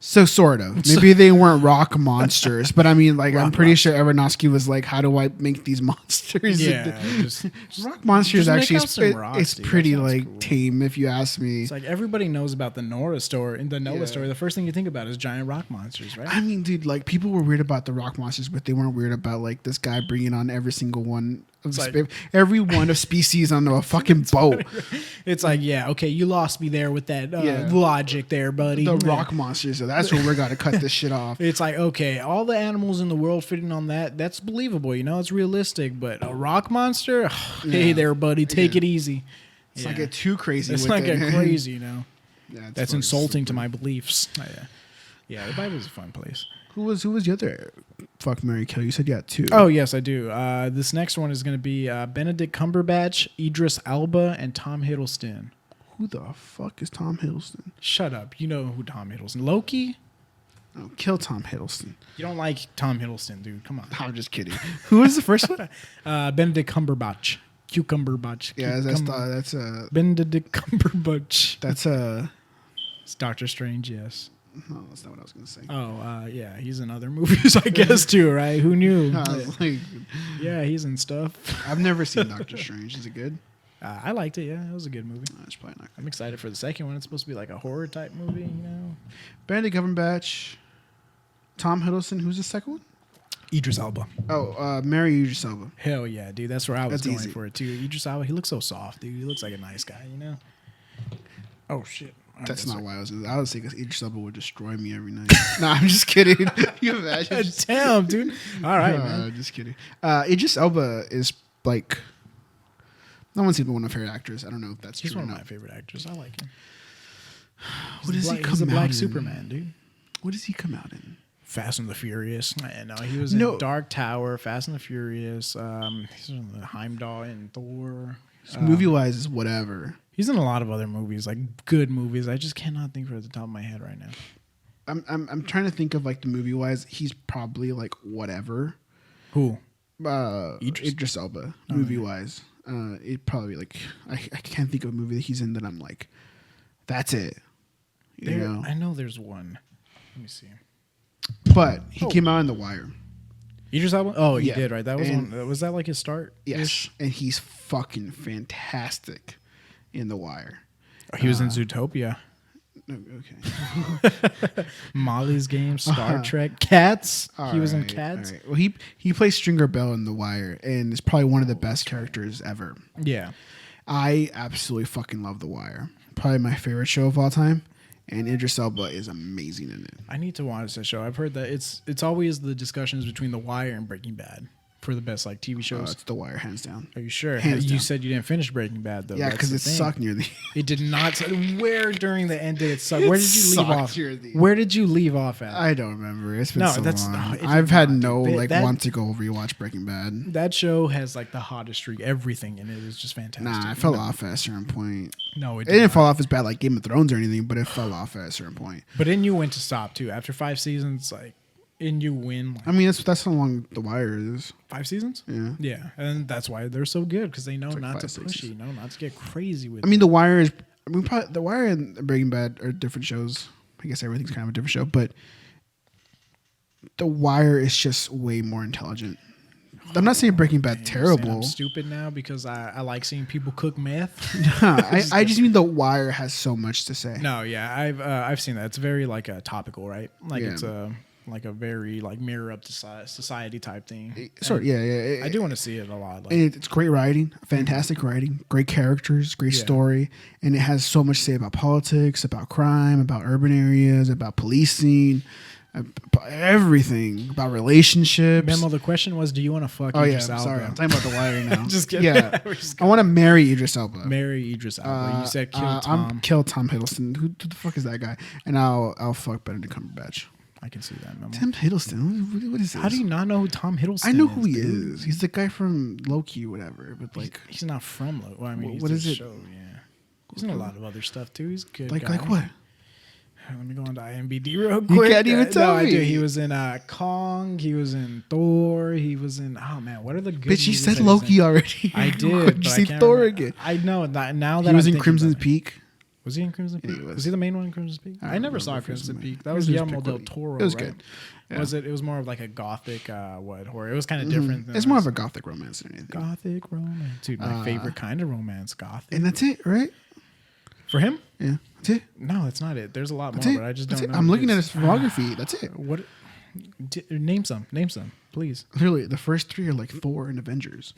So sort of. Maybe they weren't rock monsters, but I mean, like, I'm pretty sure Aronofsky was like, "How do I make these monsters?" Yeah. Rock monsters just make actually up is some rocks, it's dude. That pretty sounds like cool. tame if you ask me. It's like everybody knows about the Noah story. In the Noah Yeah. story, the first thing you think about is giant rock monsters, right? I mean, dude, like people were weird about the rock monsters, but they weren't weird about like this guy bringing on every single one of every one of species on a fucking boat. It's like, yeah, okay, you lost me there with that Yeah. logic there, buddy. The rock monsters, so that's where we got to cut this shit off. It's like, okay, all the animals in the world fitting on that's believable, you know, it's realistic. But a rock monster, hey Yeah. there, buddy, take Yeah. it easy. It's not get too crazy. It's with not it. get crazy, you know. Yeah, it's That's fucking insulting to stupid. my beliefs. Yeah, the Bible's a fun place. Who was the other fuck Mary kill? You said you had two. Oh yes, I do. This next one is going to be Benedict Cumberbatch, Idris Elba, and Tom Hiddleston. Who the fuck is Tom Hiddleston? Shut up. You know who Tom Hiddleston? Loki? Oh, kill Tom Hiddleston. You don't like Tom Hiddleston, dude. Come on. I'm just kidding. Who was the first one? Benedict Cumberbatch. Cucumberbatch. Yeah, that's Benedict Cumberbatch. that's It's Doctor Strange, yes. no, that's not what I was gonna say. Oh, yeah, he's in other movies, I guess, too, right? Who knew? I was like, Yeah, he's in stuff. I've never seen Doctor Strange. Is it good? I liked it, yeah. It was a good movie. No, it's probably not. I'm excited for the second one. It's supposed to be like a horror type movie, you know? Benedict Cumberbatch, Tom Hiddleston. Who's the second one? Idris Elba. Oh, Mary Idris Elba. Hell yeah, dude. That's where I was That's going easy. for it, too. Idris Elba, he looks so soft, dude. He looks like a nice guy, you know? Oh, shit. All right, That's not why I was. I was thinking Idris Elba would destroy me every night. No, I'm just kidding. You imagine? Damn, dude. All right, No, man. just kidding. Idris Elba is like. No one's even one of her favorite actors. I don't know if that's He's true one or of not. my favorite actors. I like him. What does he come He's a out black in? Superman, dude. What does he come out in? Fast and the Furious. I know he was in No. Dark Tower, Fast and the Furious. He's in the Heimdall and Thor. Movie wise is whatever. He's in a lot of other movies, like good movies. I just cannot think of it at the top of my head right now. I'm trying to think of like the movie wise. He's probably like whatever. Who? Idris Elba, movie wise. It probably like I can't think of a movie that he's in that I'm like, that's it. You know. I know there's one. Let me see. but he came out in The Wire. Idris Elba? Oh, he Yeah. did, right? That was And- was that like his start? Yes, and he's fucking fantastic in The Wire. He was in Zootopia, No, okay. Molly's Game, Star Trek, Cats. He was in Alright, Cats. alright. Well, he plays Stringer Bell in The Wire, and is probably one of the best characters ever. Yeah. I absolutely fucking love The Wire. Probably my favorite show of all time. And Idris Elba is amazing in it. I need to watch that show. I've heard that it's always the discussions between The Wire and Breaking Bad for the best like TV shows. It's The Wire, hands down. Are you sure? Hands You down. said you didn't finish Breaking Bad though. Yeah, because it sucked near the. It did not. Where during the end did it suck? Where did you leave sucked off? near the- Where did you leave off at? I don't remember. It's been No, so that's- long. no, it did I've had not, no dude. like That- want to go rewatch Breaking Bad. That show has like the hottest streak. Everything in it is just fantastic. Nah, I fell off at a certain point. No, It did didn't not. fall off as bad like Game of Thrones or anything, but it fell off at a certain point. But then you went to stop too after 5 seasons. Like, and you win like I mean, that's how long The Wire is. 5 seasons. Yeah. Yeah, and that's why they're so good because they know like not 5, to push 6 you, know, not to get crazy with. I mean, The Wire is. I mean, probably, The Wire and Breaking Bad are different shows. I guess everything's kind of a different show, but The Wire is just way more intelligent. I'm not saying Breaking Bad Man, you're saying terrible. I'm stupid now because I like seeing people cook meth. I just mean The Wire has so much to say. No, yeah, I've seen that. It's very like topical, right? Like Yeah. it's a like a very like mirror up to society type thing. Sort of, yeah. I do want to see it a lot. Like, And it's great writing, fantastic writing, great characters, great Yeah. story, and it has so much to say about politics, about crime, about urban areas, about policing, about everything, about relationships. Memo, the question was, do you want to fuck Oh yeah, Idris I'm Elba? sorry, I'm talking about The Wire now. Just kidding. Yeah, We're just I want to marry Idris Elba. Marry Idris Elba. You said kill Tom. I'm kill Tom Hiddleston. Who the fuck is that guy? And I'll fuck Benedict Cumberbatch. I can see that, Memo. Tom Hiddleston. What is this? How do you not know who Tom Hiddleston is? I know who he dude? is. He's the guy from Loki, or whatever. But like, He's not from Well, I mean, he's What in is the it? Show, yeah. He's in a lot of other stuff too. He's a good. like guy. what? Let me go on to IMDb real You quick. can't even tell no, I me. do. He was in Kong. He was in Thor. He was in. Oh man, what are the good? Bitch, you movies said that he's Loki in? already. I did. Did but you I see can't Thor remember. again? I know that now that He was I'm in thinking Crimson's about it. Peak. Was he in Crimson Peak? Yeah, he was. Was he the main one in Crimson Peak? I never saw remember if he was Crimson the main- Peak. That was Crimson Guillermo Peak del was- Toro. it was right? good. Yeah. Was it? It was more of like a gothic horror. It was kind of different. Than It's more of a gothic romance than anything. gothic romance. Dude, my favorite kind of romance, gothic. And that's it, right? For him? Yeah, that's it. No, that's not it. There's a lot That's more, it. but I just That's don't it. know. I'm what looking it at is. his filmography. That's it. What? Name some, please. Literally, the first 3 are like Thor and Avengers.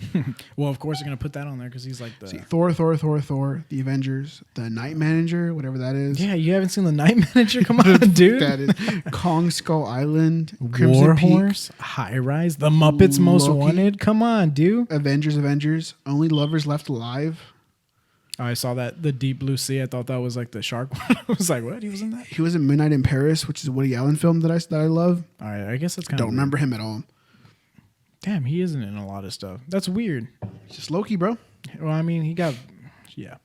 Well, of course, you're gonna put that on there because he's like the. See, Thor, the Avengers, the Night Manager, whatever that is. Yeah, you haven't seen the Night Manager? Come on, dude. That is Kong Skull Island, War Crimson Peak, Horse, High Rise, The Muppets Most Loki. Wanted. Come on, dude. Avengers, Only Lovers Left Alive. Oh, I saw that the Deep Blue Sea. I thought that was like the shark one. I was like, what? He was in that? He was in Midnight in Paris, which is a Woody Allen film that I love. All right, I guess that's kind Don't of. remember him at all. Damn, he isn't in a lot of stuff. That's weird. It's just Loki, bro. Well, I mean, he got. Yeah.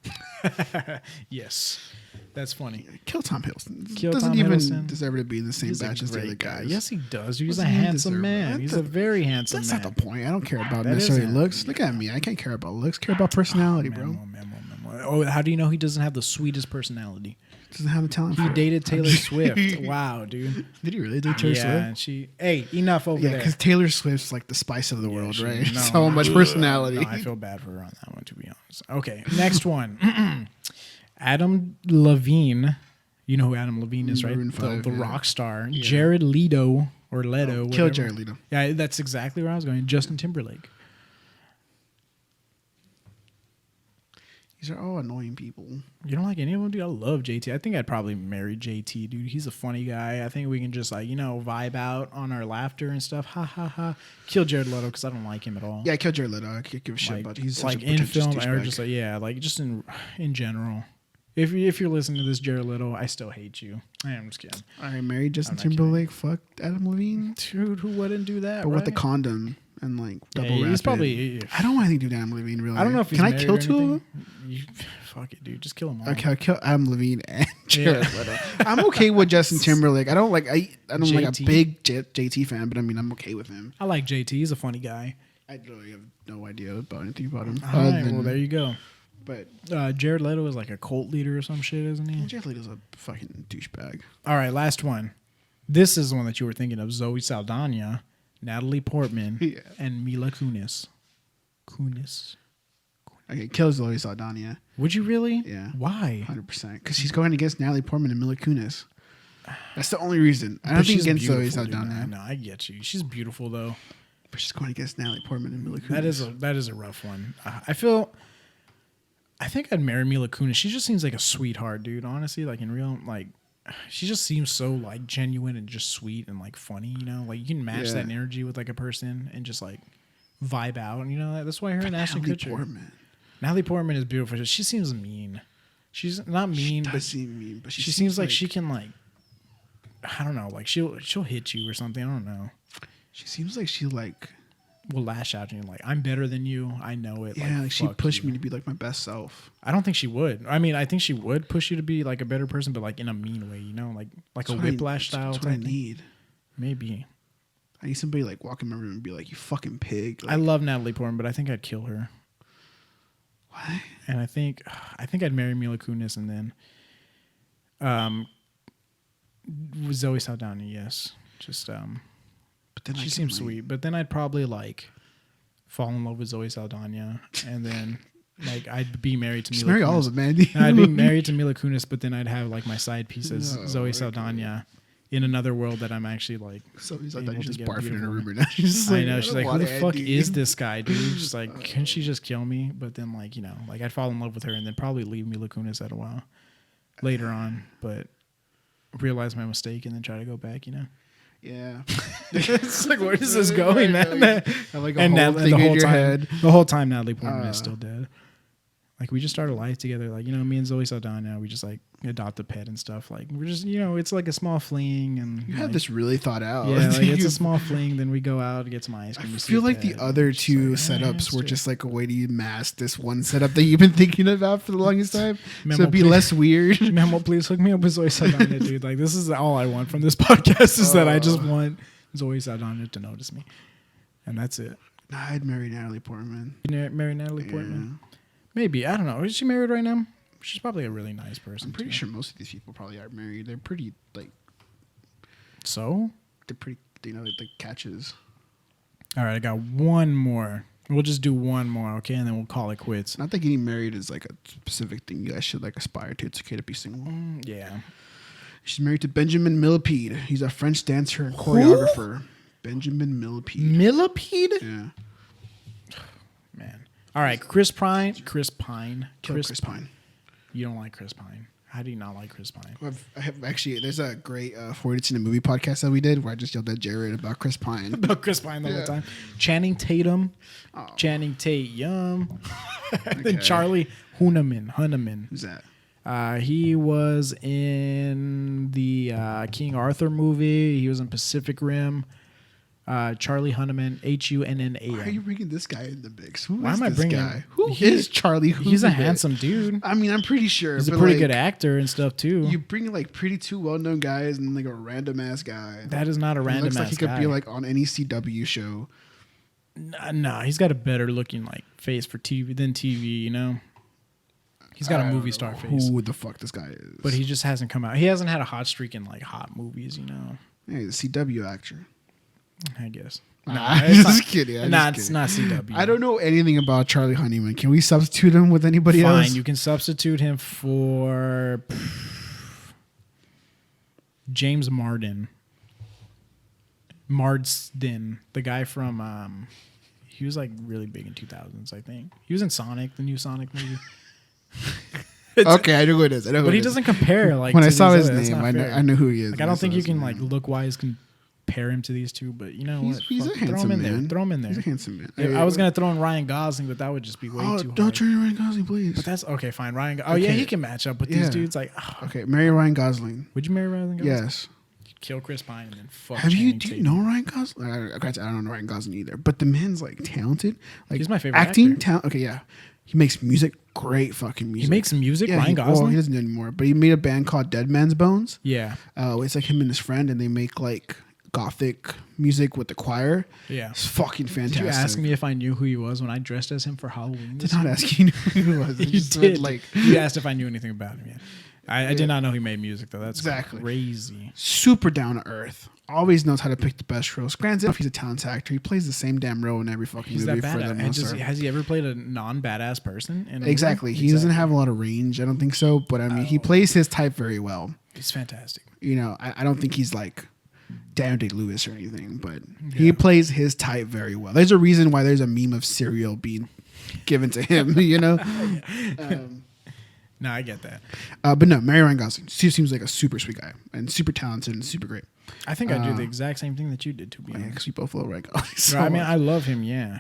Yes. That's funny. Kill Tom Hiddleston. Kill Doesn't Tom even Hiddleston. deserve to be in the same He's a batch as the other great guy. guys. Yes, he does. He's a Doesn't he handsome deserve man. that? He's a very handsome That's man. not the point. I don't care about That is necessarily handsome. looks. Look at me. I can't care about looks. Care about personality, bro. Memo. Oh, how do you know he doesn't have the sweetest personality? Doesn't have the talent. He for it. dated Taylor Swift. Wow, dude. Did he really date Taylor Yeah, Swift? and she. Hey, enough over Yeah, there. because Taylor Swift's like the spice of the Yeah, world, she- right? no, So much personality. No, I feel bad for her on that one, to be honest. Okay, next one. Adam Levine. You know who Adam Levine is, right? Maroon 5, the yeah. rock star. Jared Leto or Leto. Kill whatever. Jared Leto. Yeah, that's exactly where I was going. Justin Timberlake. These are all annoying people. You don't like any of them, dude? I love JT. I think I'd probably marry JT, dude. He's a funny guy. I think we can just vibe out on our laughter and stuff. Ha ha ha. Kill Jared Leto because I don't like him at all. Yeah, kill Jared Leto. I can't give a shit like, about. He's such like a in pretentious film or douchebag. just just in general. If you're listening to this, Jared Leto, I still hate you. I'm just kidding, I married Justin not kidding. Timberlake. Fuck Adam Levine. dude. Who wouldn't do that? But with the right? condom and like double Yeah, wrap. he's probably. I don't want anything to do with Adam Levine. Really. I don't know if he's Can I married kill or 2 of them? anything. You, fuck it, dude. Just kill them all. Okay, I'll kill Adam Levine and Jared Yeah. Leto. I'm okay with Justin Timberlake. I don't like like a JT. big JT fan, but I mean I'm okay with him. I like JT. He's a funny guy. I really have no idea about anything about him. All right, well there you go. But Jared Leto is like a cult leader or some shit, isn't he? Jared Leto's a fucking douchebag. All right, last one. This is the one that you were thinking of: Zoe Saldana, Natalie Portman, Yeah. and Mila Kunis. Okay, kill Zoe Saldana. Would you really? Yeah. Why? 100%. Because she's going against Natalie Portman and Mila Kunis. That's the only reason. I don't think against Zoe Saldana. No, I get you. She's beautiful though. But she's going against Natalie Portman and Mila Kunis. That is a rough one. I think I'd marry Mila Kunis. She just seems like a sweetheart, dude. Honestly, like in real, like she just seems so like genuine and just sweet and like funny. You know, like you can match that energy with like a person and just like vibe out. And you know that's why her and Ashton Kutcher. Natalie Portman is beautiful. She seems mean. She's not mean, but she seems like she can like. I don't know, like she'll hit you or something. I don't know. She seems like she like will lash out at you like I'm better than you. I know it. Yeah, like she pushed me to be like my best self. I don't think she would. I mean, I think she would push you to be like a better person, but like in a mean way, you know, like a whiplash style. That's what I need. Maybe. I need somebody like walk in my room and be like, "You fucking pig." Like, I love Natalie Portman, but I think I'd kill her. What? And I think I'd marry Mila Kunis and then Zoe Saldana, yes. Just but then she seems sweet. But then I'd probably like fall in love with Zoe Saldana and then like I'd be married to Mila Kunis. Marry all of them, man. I'd be married to Mila Kunis, but then I'd have like my side pieces, Zoe Saldana, in another world that I'm actually like. So he's like, just barfing in a room right now. She's I know. She's like, who the fuck is this guy, dude? She's like, can she just kill me? But then like, you know, like I'd fall in love with her and then probably leave Mila Kunis at a while later on, but realize my mistake and then try to go back, you know? Yeah. It's like, where is this going, man? Like a whole thing in your head. The whole time Natalie Portman is still dead. Like we just started a life together. Like, you know, me and Zoe Saldana, we just like adopt a pet and stuff. Like we're just, you know, it's like a small fling. And you have this really thought out. Yeah, like it's a small fling. Then we go out, get some ice cream. I feel like the other two setups were just like a way to mask this one setup that you've been thinking about for the longest time. So it'd be less weird. Memo, please hook me up with Zoe Saldana, dude. Like this is all I want from this podcast is that I just want Zoe Saldana to notice me. And that's it. I'd marry Natalie Portman. You'd marry Natalie Portman? Maybe. I don't know. Is she married right now? She's probably a really nice person. I'm pretty sure most of these people probably are married. They're pretty, like... So? They're pretty, you know, like catches. All right, I got one more. We'll just do one more, okay? And then we'll call it quits. Not that getting married is, like, a specific thing you guys should, like, aspire to. It's okay to be single. Yeah. She's married to Benjamin Millepied. He's a French dancer and choreographer. Benjamin Millepied. Millipede? Yeah. Man. All right, Chris Pine. Chris Pine. You don't like Chris Pine. How do you not like Chris Pine? I have actually, there's a great 40 in a movie podcast that we did where I just yelled at Jared about Chris Pine. About Chris Pine the whole time. Channing Tatum. Oh. Channing Tatum. Then Charlie Hunnam. Who's that? He was in the King Arthur movie. He was in Pacific Rim. Charlie Hunnam, Hunnam. Why are you bringing this guy in the mix? Who Why is am I this bringing guy? Who is Charlie Hunnam? He's a handsome dude. I mean, I'm pretty sure. He's a pretty good actor and stuff too. You bring like pretty two well-known guys and like a random ass guy. That is not a random ass guy. Looks like he could be like on any CW show. Nah, he's got a better looking like face for TV than TV. You know, he's got a movie star face. Who the fuck this guy is? But he just hasn't come out. He hasn't had a hot streak in like hot movies. You know. Yeah, he's a CW actor. I guess. Just kidding. It's not CW. I don't know anything about Charlie Hunnam. Can we substitute him with anybody else? Fine, you can substitute him for James Marsden, the guy from. He was like really big in 2000s, I think. He was in Sonic, the new Sonic movie. Okay, I know who it is. But he doesn't compare. Like when I saw his name, I know who he is. Like I don't think you can like look wise compare him to these two, but you know what? He's a handsome man. Throw him in there. He's a handsome man. Yeah, I was gonna throw in Ryan Gosling, but that would just be way too hard. Don't turn in Ryan Gosling, please. But that's okay, fine. Yeah, he can match up with these dudes. Like, okay, marry Ryan Gosling. Would you marry Ryan Gosling? Yes. You'd kill Chris Pine and then fuck. Do you know Ryan Gosling? I don't know Ryan Gosling either, but the man's like talented. Like he's my favorite acting talent. Okay, yeah. He makes music, great fucking music. He makes music, yeah, Ryan Gosling? Well, he doesn't do anymore, but he made a band called Dead Man's Bones. Yeah. It's like him and his friend, and they make like gothic music with the choir. Yeah. It's fucking fantastic. Did you ask me if I knew who he was when I dressed as him for Halloween? Did not ask you who he was. You did. You asked if I knew anything about him, yeah. I did not know he made music though. That's Exactly. crazy. Super down to earth. Always knows how to pick the best roles. Granted, if he's a talented actor, he plays the same damn role in every fucking He's movie that for the badass. And most does, part. has he ever played a non-badass person? In a Exactly. movie? He doesn't have a lot of range. I don't think so. But I mean, he plays his type very well. It's fantastic. You know, I don't think he's like Daniel Day-Lewis or anything, but he plays his type very well. There's a reason why there's a meme of cereal being given to him, you know? No, I get that. But no, Mary Ryan Gosling seems like a super sweet guy and super talented and super great. I think I do the exact same thing that you did, to be Yeah, honest. because we both love Ryan Gosling. So I mean, much. I love him, yeah.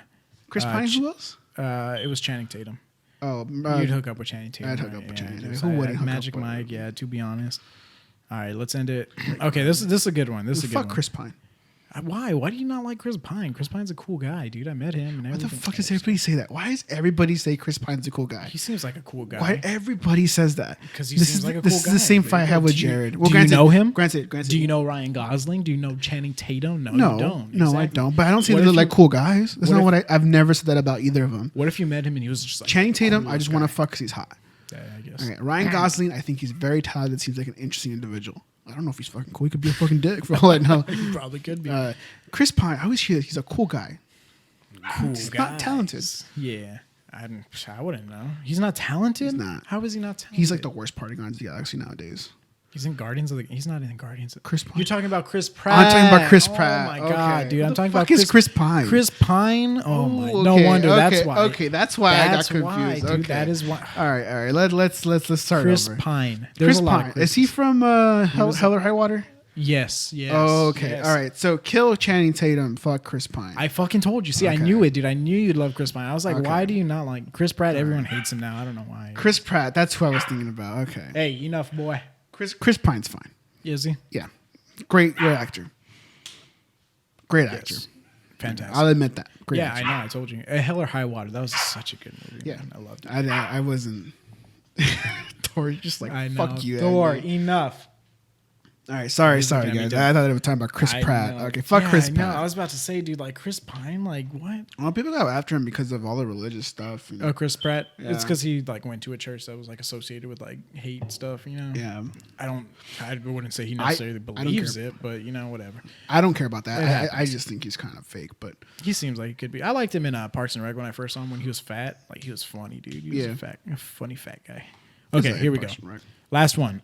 Chris Pine, who else? It was Channing Tatum. Oh, You'd hook up with Channing Tatum. I'd hook up with Channing Tatum. just- Who wouldn't hook Magic up with Mike, yeah, to be honest. All right, let's end it. Okay, this is a good one. This is a good fuck one. Chris Pine. Why? Why do you not like Chris Pine? Chris Pine's a cool guy, dude. I met him. And Why the everything. fuck does everybody say that? Why does everybody say Chris Pine's a cool guy? He seems like a cool guy. Why everybody says that? 'Cause he this seems is like a this cool is the guy. same fight I have with Do you- Jared. do Well, you granted, know him? Granted. Do you know Ryan Gosling? Do you know Channing Tatum? No, No, you don't. no, I Exactly. don't. But I don't see What them if like you- cool guys. That's what not if- what I've never said that about either of them. What if you met him and he was just like Channing Tatum, cool I just guy? want to fuck because he's hot. Yeah, I guess. Okay, Ryan Gosling, I think he's very talented. Seems like an interesting individual. I don't know if he's fucking cool. He could be a fucking dick for all I know. He probably could be. Chris Pine, I always hear that he's a cool guy. Cool He's guys. not talented. Yeah. I wouldn't know. He's not talented? He's not. How is he not talented? He's like the worst part of Guardians of the Galaxy nowadays. He's in Guardians of the... He's not in Guardians of... Chris Pine. You're talking about Chris Pratt. I'm talking about Chris Pratt. Oh my God, Okay. dude. Who I'm the talking fuck about is Chris Pine? Chris Pine? Oh my... Ooh, No okay, wonder. okay, That's why. Okay, that's why I got That's confused. why, dude. Okay. That is why... All right. Let's start Chris over. Pine. There's Chris a lot Pine. of Is he from Hell or High Water? Yes. Oh, okay. yes. All right. So kill Channing Tatum. Fuck Chris Pine. I fucking told you. See, I Okay. knew it, dude. I knew you'd love Chris Pine. I was like, Okay. why do you not like Chris Pratt? Everyone hates him now. I don't know why. Chris Pratt. That's who I was thinking about. Okay. Hey, enough, boy. Chris Pine's fine. Is he? Yeah. Great actor. Great actor. Yes. Fantastic. I'll admit that. Great Yeah, actor. I know. I told you. Hell or High Water. That was such a good movie. Yeah. Man. I loved it. I wasn't. Tori's just like, I know. fuck you. Thor, Andy. enough. All right. Sorry, He's looking at me guys. dumb. I thought it was talking about Chris I Pratt. know. Okay. Fuck Yeah, Chris I know. Pratt. I was about to say, dude, like Chris Pine, like what? Well, people go after him because of all the religious stuff. Oh, Chris Pratt. It's Yeah. because he like went to a church that was like associated with like hate stuff. You know. Yeah. I wouldn't say he necessarily I don't believes care. it, but you know, whatever. I don't care about It that. I happens. just think he's kind of fake, but He seems like he could be. I liked him in Parks and Rec when I first saw him when he was fat. Like he was funny, dude. He was Yeah. a funny fat guy. Okay, He's here we like go. Parks and Rec. Last one.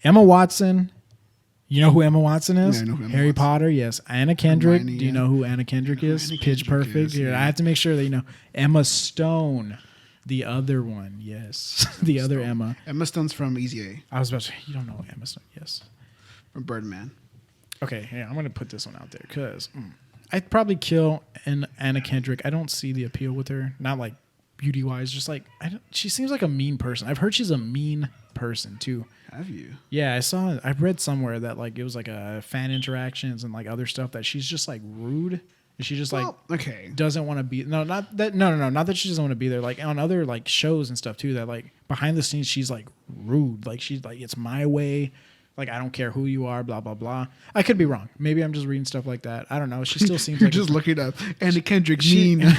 Emma Watson. You know who Emma Watson is? Yeah, I know who Emma Harry Watson. Potter, yes. Anna Kendrick. Hermione, Do you yeah. know who Anna Kendrick is? Anna Pitch Kendrick Perfect. is, Here, yeah. I have to make sure that you know. Emma Stone. The other one, yes. The other Emma. Emma Stone's from Easy A, I was about to say, you don't know Emma Stone. Yes. from Birdman. Okay, yeah, I'm going to put this one out there because I'd probably kill Anna Kendrick. I don't see the appeal with her. Not like beauty-wise, just like, she seems like a mean person. I've heard she's a mean person, too. Have you? Yeah, I read somewhere that like it was like a fan interactions and like other stuff that she's just like rude. And she just like Well, okay. doesn't want to be not that she doesn't want to be there. Like on other like shows and stuff too, that like behind the scenes she's like rude. Like she's like, it's my way. Like I don't care who you are, blah blah blah. I could be wrong. Maybe I'm just reading stuff like that. I don't know. She still seems You're like just looking up Anna Kendrick she, mean.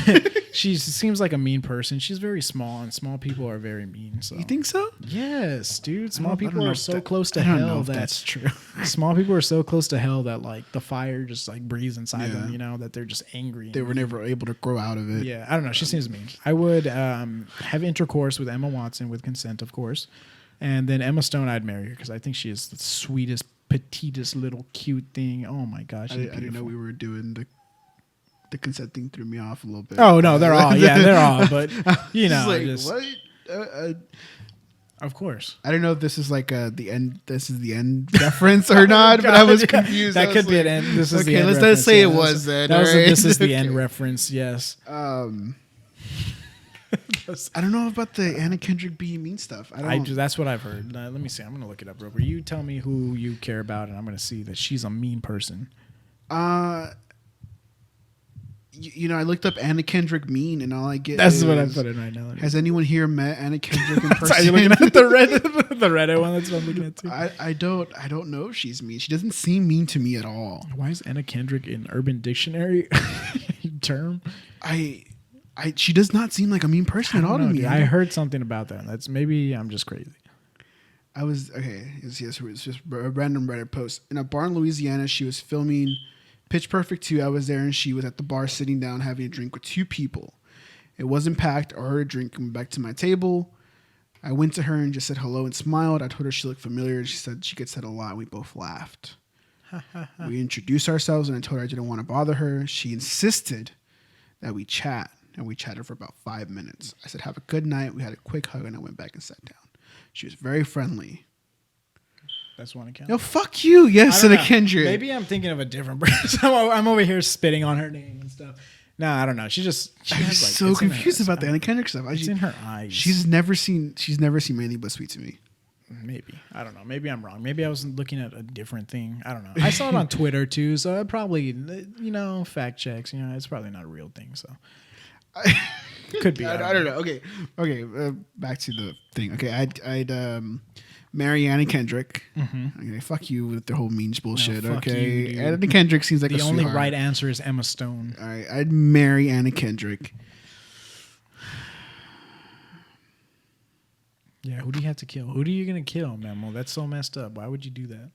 she seems like a mean person. She's very small, and small people are very mean. So You think so? yes, dude. Small I don't people know are if so that- close to I don't hell know if that that's true. small people are so close to hell that like the fire just like breathes inside Yeah. them. You know that they're just angry. They were never able to grow out of it. Yeah, I don't know. She seems mean. I would have intercourse with Emma Watson with consent, of course, and then Emma Stone. I'd marry her because I think she is the sweetest, petitest little cute thing. Oh my gosh, I didn't know we were doing the consent thing. Threw me off a little bit. Oh no, they're all they're all. But you know, like, just, what? of course. I don't know if this is like the end. This is the end reference or not, but I was confused. That I could was be like, an end. This is the okay, end. let's reference, say yeah. it was then. That was alright? this is the Okay. end reference. Yes. I don't know about the Anna Kendrick being mean stuff. That's what I've heard. Let me see. I'm gonna look it up, Roper. You tell me who you care about, and I'm gonna see that she's a mean person. You know, I looked up Anna Kendrick mean, and all I get That's is, what I'm putting right now. Has anyone here met Anna Kendrick in Are you person? looking at the Reddit one? That's what I'm looking at too. I don't know if she's mean. She doesn't seem mean to me at all. Why is Anna Kendrick in Urban Dictionary term? She does not seem like a mean person at all to me. I heard something about that. That's maybe I'm just crazy. I was okay. It's just a random Reddit post in a bar in Louisiana. She was filming Pitch Perfect 2. I was there, and she was at the bar sitting down having a drink with two people. It wasn't packed. I heard a drink coming back to my table. I went to her and just said hello and smiled. I told her she looked familiar. She said she gets that a lot. We both laughed. We introduced ourselves, and I told her I didn't want to bother her. She insisted that we chat, and we chatted for about 5 minutes. I said, have a good night. We had a quick hug, and I went back and sat down. She was very friendly. That's one account. No, fuck you. Yes, Anna Kendrick. Maybe I'm thinking of a different person. I'm over here spitting on her name and stuff. No, I don't know. She has like, so confused about the Anna Kendrick stuff. It's in her eyes. She's never seen anything but Sweet to Me. Maybe. I don't know. Maybe I'm wrong. Maybe I was looking at a different thing. I don't know. I saw it on Twitter too, so I probably, fact checks. It's probably not a real thing. So could be. I don't know. Okay. Back to the thing. Okay, I'd marry Anna Kendrick. Mm-hmm. Okay, fuck you with the whole means bullshit. No, okay, you, Anna Kendrick seems like the only sweetheart. right answer is Emma Stone. All right, I'd marry Anna Kendrick. Yeah, who do you have to kill? Who are you gonna kill, Memo? That's so messed up. Why would you do that?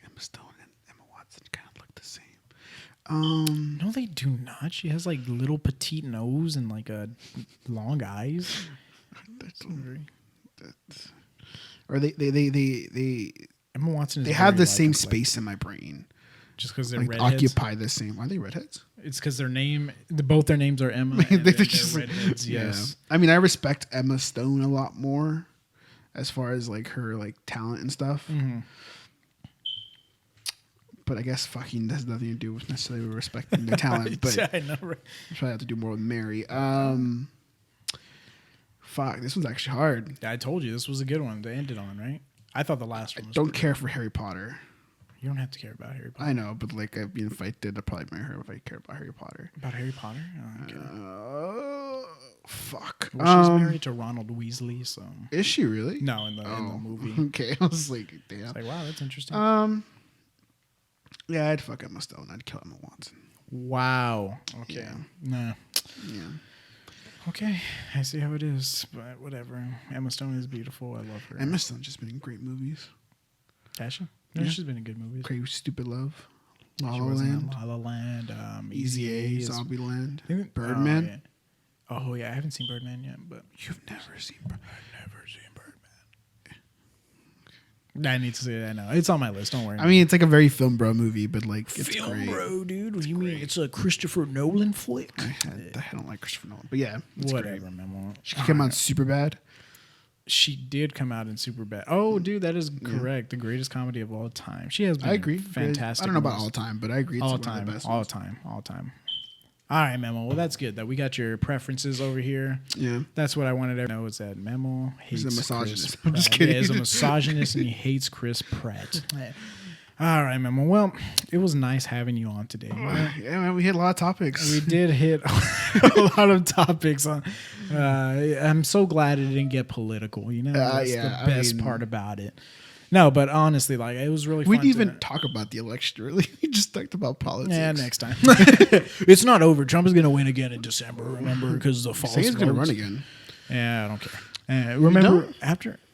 Emma Stone and Emma Watson kind of look the same. No, they do not. She has like little petite nose and like a long eyes. Or they Emma Watson. They have the same space in my brain. Just because they're like redheads. Occupy the same. Are they redheads? It's because both their names are Emma. And they're just redheads. Yes. Yeah. I mean, I respect Emma Stone a lot more, as far as like her like talent and stuff. Mm-hmm. But I guess fucking has nothing to do with necessarily respecting their talent. But I know, right? I probably have to do more with Mary. Fuck, this one's actually hard. I told you this was a good one to end it on, right? I thought the last one was don't care for Harry Potter. You don't have to care about Harry Potter. I know, but like, if I did, I'd probably marry her if I cared about Harry Potter. About Harry Potter? Oh, okay. Fuck. Well, she's married to Ronald Weasley, so. Is she really? No, in the movie. Okay, I was like, damn. It's like, wow, that's interesting. Yeah, I'd fuck Emma Stone. I'd kill Emma Watson. Wow. Okay. Yeah. Nah. Yeah. Okay, I see how it is, but whatever. Emma Stone is beautiful. I love her. Emma Stone's just been in great movies. Has she? No, yeah. She's been in good movies. Crazy Stupid Love. La La Land. Easy A. Zombieland. Birdman. Oh, yeah. I haven't seen Birdman yet, but. You've never seen Birdman? I've never seen Birdman. I need to see it. I know. It's on my list. Don't worry. I mean, it's like a very film bro movie, but like, it's film great. Bro, dude. What do you mean? It's a Christopher Nolan flick? I don't like Christopher Nolan, but yeah. Whatever, man. She came out super bad. She did come out in Superbad. Oh, dude, that is correct. The greatest comedy of all time. She has been. I agree. Fantastic. I don't know about all time, but I agree. It's all one time. Of the best all ones. time. All time. All right, Memo. Well, that's good that we got your preferences over here. Yeah. That's what I wanted to know is that Memo hates He's a misogynist. Chris Pratt. I'm just kidding. Yeah, he's a misogynist and he hates Chris Pratt. All right, Memo. Well, it was nice having you on today. Yeah, man, we hit a lot of topics. We did hit a lot of topics. I'm so glad it didn't get political. That's the best part about it. No, but honestly, like it was really fun. We didn't even talk about the election, really. We just talked about politics. Yeah, next time. It's not over. Trump is going to win again in December, remember, because of the false votes. He's going to run again. Yeah, I don't care. Remember,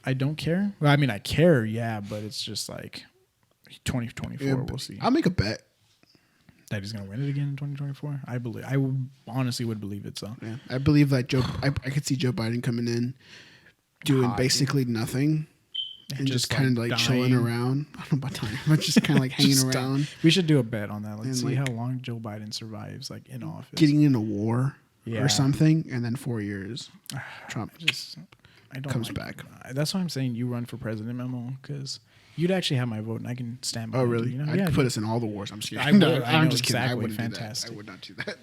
I don't care. Well, I mean, I care, yeah, but it's just like 2024, we'll see. I'll make a bet. That he's going to win it again in 2024? I honestly would believe it, so. Yeah, I believe that I could see Joe Biden coming in, doing basically nothing. And just kind of like chilling around. I don't know about time, but just kind of like hanging around. We should do a bet on that. Let's see like, how long Joe Biden survives, like in office. Getting in a war or something, and then 4 years, Trump comes back. That's why I'm saying you run for president, Memo, because you'd actually have my vote, and I can stand by. Oh, really? You. I'd put us in all the wars. I'm just kidding. I'm just kidding. I wouldn't fantastic. do that. I would not do that.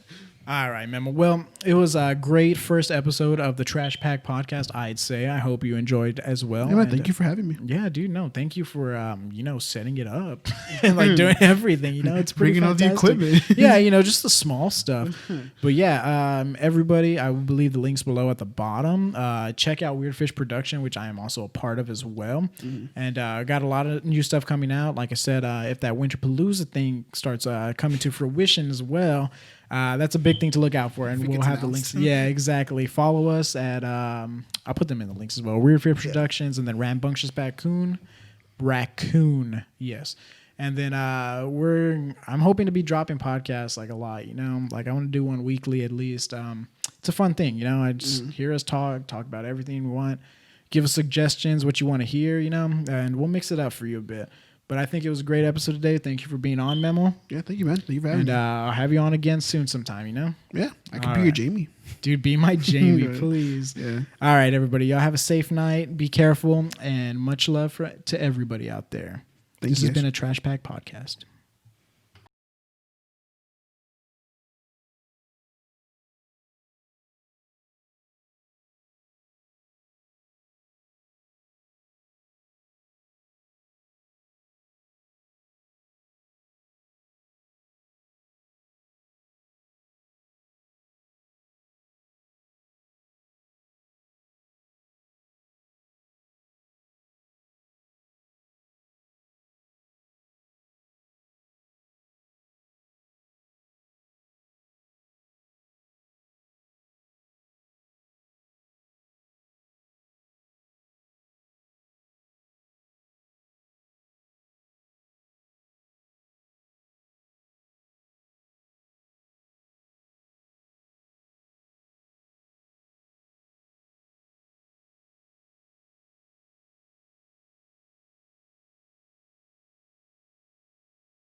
All right, Memo. Well, it was a great first episode of the Trash Pack podcast, I'd say. I hope you enjoyed as well. Yeah, thank you for having me. Yeah, dude. No, thank you for, setting it up and like doing everything. It's pretty bringing all the equipment. Yeah, just the small stuff. But yeah, everybody, I will leave the links below at the bottom. Check out Weird Fish production, which I am also a part of as well. And got a lot of new stuff coming out. Like I said, if that Winterpalooza thing starts coming to fruition as well, that's a big thing to look out for. And we'll have the links. Yeah, exactly. Follow us at, I'll put them in the links as well. Weird Fish Productions, and then Rambunctious Raccoon. Yes. And then I'm hoping to be dropping podcasts like a lot, you know, like I want to do one weekly at least. It's a fun thing, you know, I just hear us talk about everything we want, give us suggestions, what you want to hear, you know, and we'll mix it up for you a bit. But I think it was a great episode today. Thank you for being on, Memo. Yeah, thank you, man. Thank you for having me. And I'll have you on again soon sometime, you know? Yeah, I can be your Jamie. Dude, be my Jamie, please. Yeah. All right, everybody. Y'all have a safe night. Be careful, and much love to everybody out there. This has been a Trash Pack Podcast.